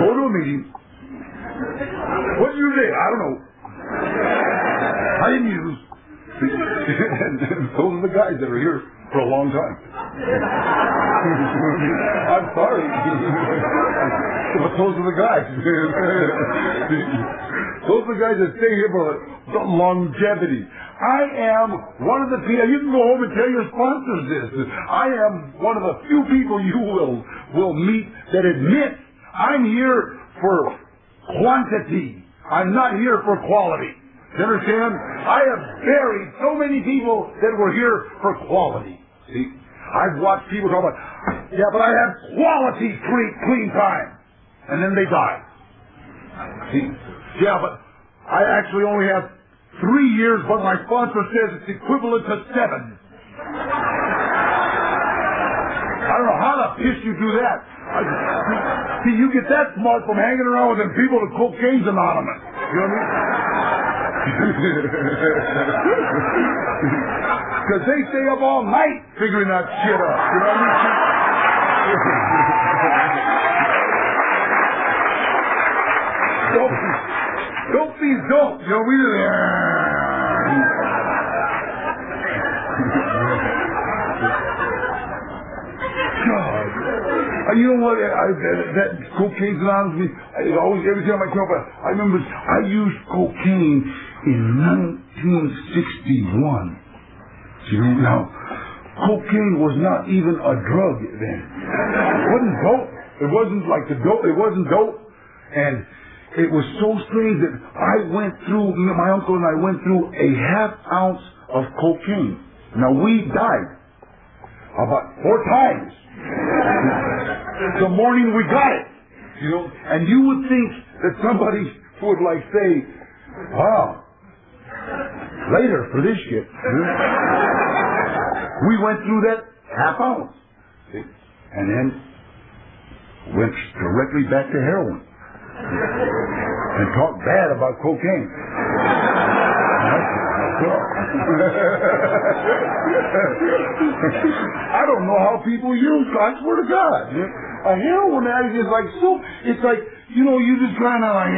Go to a meeting. What did you say? I don't know. I didn't use. And those are the guys that are here for a long time. I'm sorry. But those are the guys. Those are the guys that stay here for longevity. I am one of the people, you can go home and tell your sponsors this. I am one of the few people you will meet that admits I'm here for quantity. I'm not here for quality. You understand? I have buried so many people that were here for quality. See? I've watched people talk about, yeah, but I have quality clean time. And then they die. See? Yeah, but I actually only have 3 years, but my sponsor says it's equivalent to 7. I don't know how the piss you do that. See, you get that smart from hanging around with them people that cocaine's anonymous. You know what I mean? Because they stay up all night figuring that shit up. You know what I mean? Don't be dope. You know, we do that. God. You know what? That cocaine's anonymous me. Always, every time I come up, I remember I used cocaine in 1961. You know, now, cocaine was not even a drug then. It wasn't dope. It wasn't like the dope. It wasn't dope. And it was so strange that my uncle and I went through a ½ ounce of cocaine. Now, we died about 4 times. The morning we got it. You know, and you would think that somebody would like say, wow, later for this shit. We went through that ½ ounce. And then went directly back to heroin. And talked bad about cocaine. I don't know how people use it. I swear to God. A heroin addict is like so. It's like, you know, you just kind of like,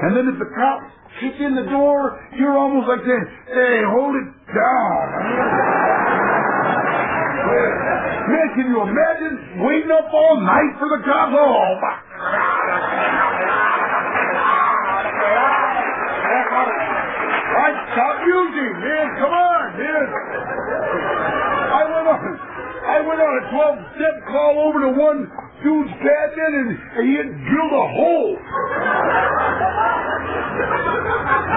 and then if the cops kick in the door, you're almost like saying, hey, hold it down. Man, can you imagine waiting up all night for the cops? Oh, my. Stop using, man. Come on, man. I went on a 12-step call over to one dude's cabin, and he had drilled a hole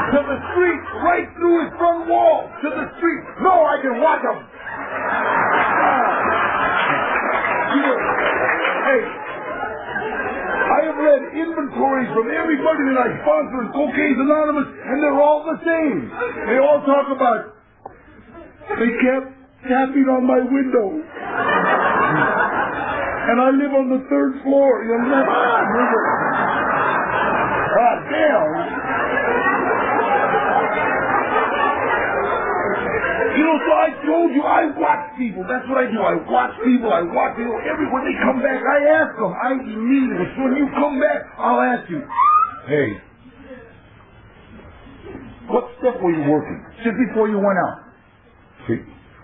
to the street, right through his front wall, to the street. No, I can watch him. Hey, I have read inventories from everybody that I sponsor in Cocaine's Anonymous, and they're all the same. They all talk about, they kept tapping on my window. And I live on the 3rd floor. You know, God damn. You know, so I told you, I watch people. That's what I do. I watch people. When they come back, I ask them. I immediately, so when you come back, I'll ask you, hey, what step were you working just before you went out? See?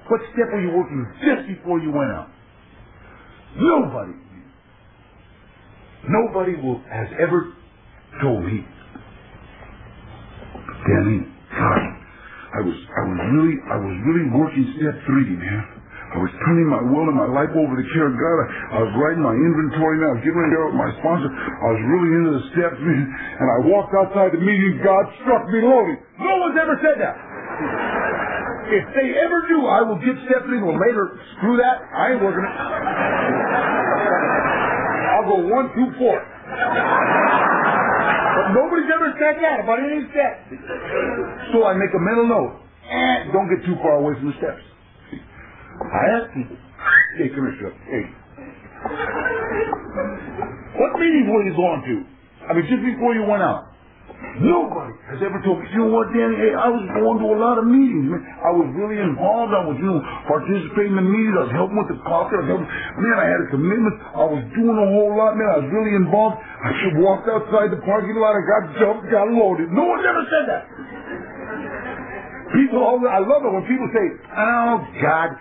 What step were you working just before you went out? Nobody has ever told me, Danny, God, I was really working step 3, man. I was turning my will and my life over to the care of God. I was writing my inventory now. I was getting ready to go with my sponsor. I was really into the steps, man. And I walked outside the meeting. God struck me loaded. No one's ever said that. If they ever do, I will give Stephanie one later. Screw that. I ain't working it. I'll go 1, 2, 4. But nobody's ever said that about any steps. So I make a mental note. And don't get too far away from the steps. I asked him, hey, Commissioner, hey, what meetings were you going to? I mean, just before you went out. Nobody has ever told me, you know what, Danny, hey, I was going to a lot of meetings, man. I was really involved. I was, participating in the meetings. I was helping with the coffee. Man, I had a commitment. I was doing a whole lot, man. I was really involved. I should walked outside the parking lot. I got jumped, got loaded. No one's ever said that. People, I love it when people say, oh, God,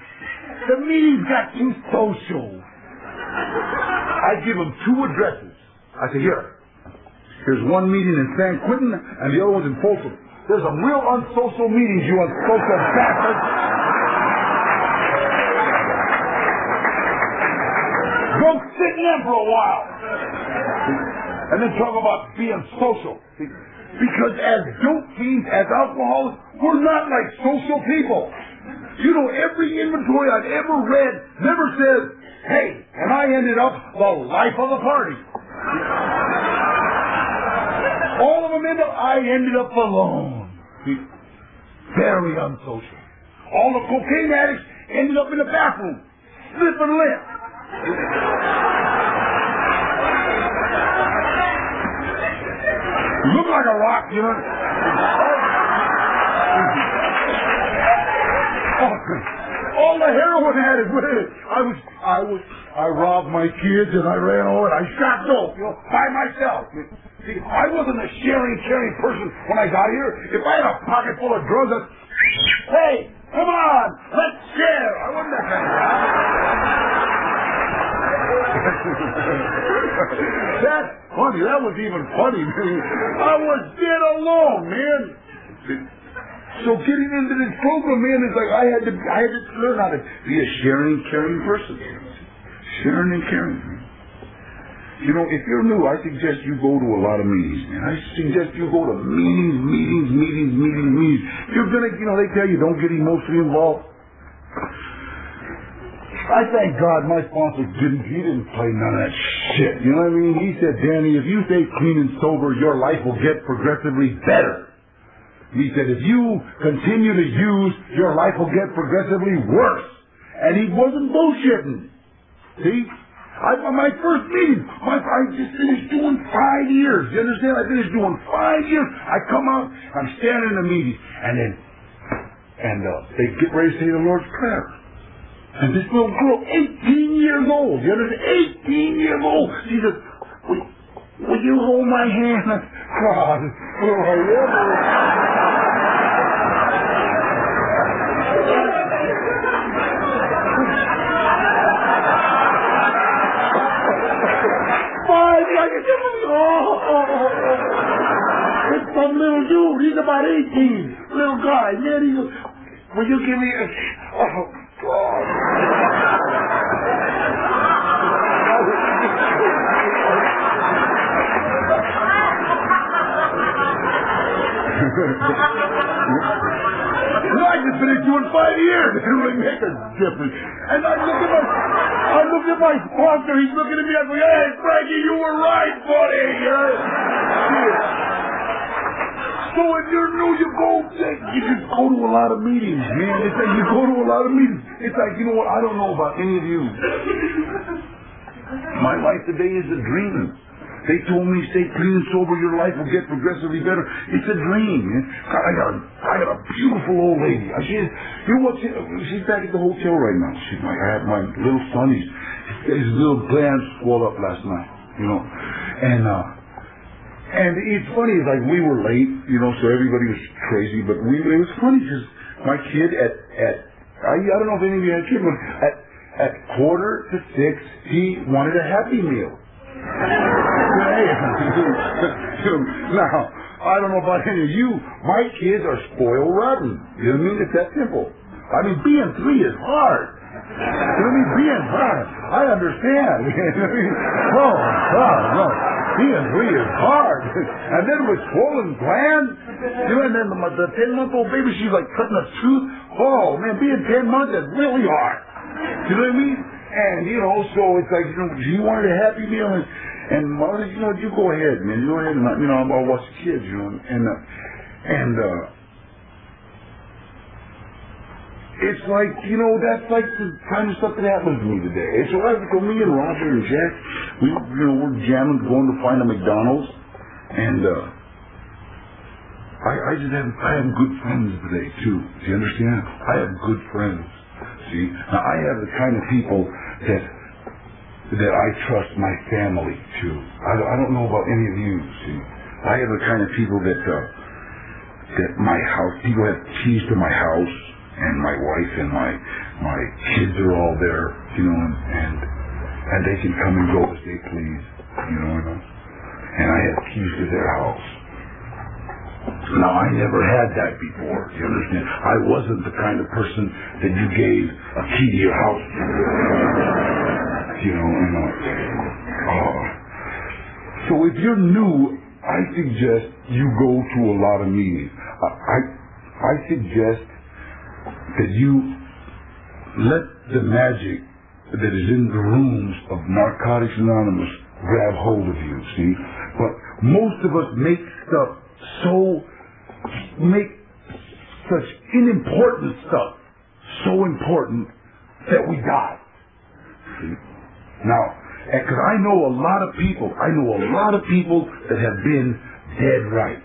the meetings got too social. I give them 2 addresses. I say, here's one meeting in San Quentin and the other one's in Folsom. There's some real unsocial meetings, you unsocial bastards. Go sit in them for a while. And then talk about being social. Because as dope fiends, as alcoholics, we're not like social people. You know, every inventory I've ever read never says, hey, and I ended up the life of the party. All of them I ended up alone. Very unsocial. All the cocaine addicts ended up in the bathroom, slipping lip. You look like a rock, you know. All the heroin addicts. I robbed my kids and I ran over and I shot dope, by myself. See, I wasn't a sharing, caring person when I got here. If I had a pocket full of drugs, hey, come on, let's share. I wasn't that kind of guy. That's funny. That was even funny, man. I was dead alone, man. So getting into this program, man, is like I had to learn how to be a sharing, caring person. Sharing and caring. You know, if you're new, I suggest you go to a lot of meetings, man. I suggest you go to meetings. You're gonna, they tell you don't get emotionally involved. I thank God my sponsor he didn't play none of that shit. You know what I mean? He said, Danny, if you stay clean and sober, your life will get progressively better. He said, if you continue to use, your life will get progressively worse. And he wasn't bullshitting. See? My first meeting, I just finished doing 5 years. You understand? I finished doing 5 years. I come out, I'm standing in the meeting, and they get ready to say the Lord's Prayer. And this little girl, 18 years old, you understand? 18 years old. She says, will you hold my hand? God, it's some little dude. He's about 18. Little guy. Man, he goes, will you give me a... Oh, God. I just finished doing 5 years. It really makes a difference. And I look at my sponsor. He's looking at me. I go, hey, Frankie, you were right, buddy. So if you're new, you just go to a lot of meetings, man. It's like you go to a lot of meetings. It's like, you know what? I don't know about any of you. My life today is a dream. They told me stay clean and sober, your life will get progressively better. It's a dream. God, I got a beautiful old lady. She's back at the hotel right now. I had my little son. His little glands swelled up last night, And it's funny, it's like we were late, so everybody was crazy, but it was funny because my kid I don't know if any of you had kids, but at 5:45, he wanted a Happy Meal. Now, I don't know about any of you, my kids are spoiled rotten. You know what I mean? It's that simple. I mean, being 3 is hard. You know what I mean? Being hard, I understand. Oh, God, no. Being free is hard. And then with swollen glands, you know, and then the 10-month-old baby, she's like cutting a tooth. Oh, man, being 10 months is really hard. You know what I mean? And, you know, so it's like, you know, do you want a Happy Meal? And mother, you know, you go ahead, man. You go ahead and, you know, I'll watch the kids, you know. And it's like, you know, that's like the kind of stuff that happens to me today. It's so me and Roger and Jack, we're jamming, going to find a McDonald's, and I have good friends today too. Do you understand? I have good friends. See, now I have the kind of people that I trust my family to. I don't know about any of you. See, I have the kind of people that my house, people have keys to my house. And my wife and my kids are all there, you know, and they can come and go as they please, you know. And I have keys to their house. Now, I never had that before, you understand? I wasn't the kind of person that you gave a key to your house, you know. So if you're new, I suggest you go to a lot of meetings. I suggest that you let the magic that is in the rooms of Narcotics Anonymous grab hold of you, see? But most of us make such unimportant stuff so important that we die. See? Now, because I know a lot of people that have been dead right.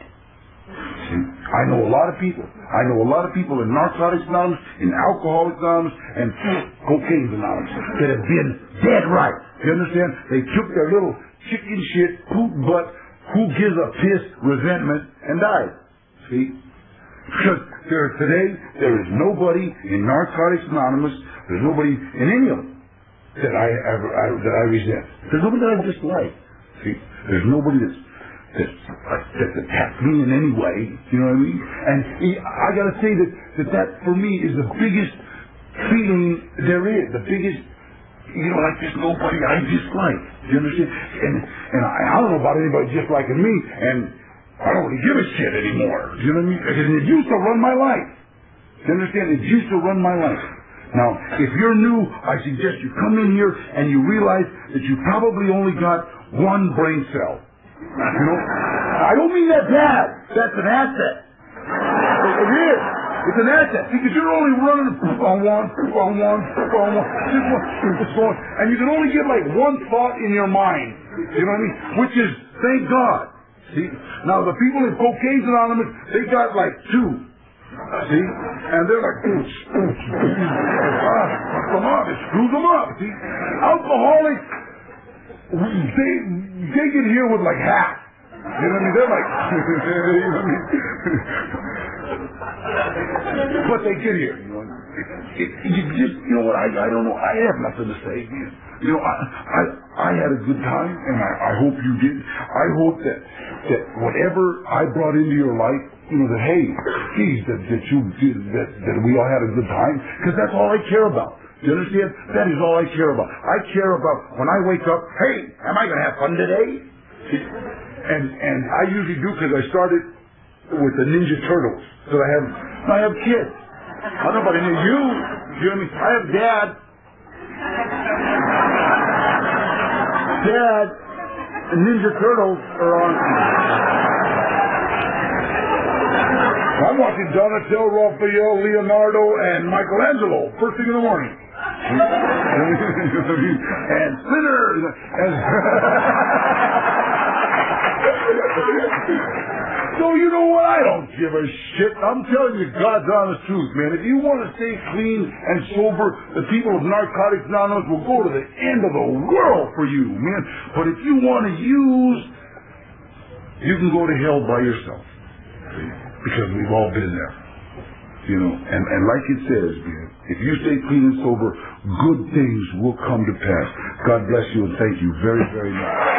I know a lot of people. I know a lot of people in Narcotics Anonymous, in Alcoholics Anonymous, and Cocaine Anonymous that have been dead right. You understand? They took their little chicken shit, poop butt, who gives a piss resentment and died. See? Because today, there is nobody in Narcotics Anonymous, there's nobody in any of them that I resent. There's nobody that I dislike. See? There's nobody that's attacked me in any way, you know what I mean? And I gotta say that for me is the biggest feeling there is, the biggest, you know, like there's nobody I dislike, do you understand? And I don't know about anybody disliking me, and I don't really give a shit anymore, do you know what I mean? Because it used to run my life, do you understand? It used to run my life. Now, if you're new, I suggest you come in here and you realize that you probably only got one brain cell. You know, I don't mean that bad. That's an asset. It is. It's an asset because you're only running on one, and you can only get like one thought in your mind. You know what I mean? Which is, thank God. See? Now the people in Cocaine Anonymous, they got like two. See? And they're like, fuck them up. It screws them up. See? Alcoholics, they get here with like half. You know what I mean? They're like, you know what I mean? But they get here. You know, you know what? I don't know. I have nothing to say. You know, I had a good time, and I hope you did. I hope that whatever I brought into your life, you know, that hey, geez, that we all had a good time, because that's all I care about. Do you understand? That is all I care about. I care about when I wake up, hey, am I going to have fun today? And I usually do because I started with the Ninja Turtles. So I have kids. I don't know about any of you. You know what I mean? I have Dad. Dad, the Ninja Turtles are on. I'm watching Donatello, Raphael, Leonardo, and Michelangelo first thing in the morning. And Sinner. So you know what? I don't give a shit. I'm telling you God's honest truth, man. If you want to stay clean and sober, the people of Narcotics Anonymous will go to the end of the world for you, man. But if you want to use, you can go to hell by yourself. See? Because we've all been there. You know, and like it says, man, if you stay clean and sober, good things will come to pass. God bless you and thank you very, very much.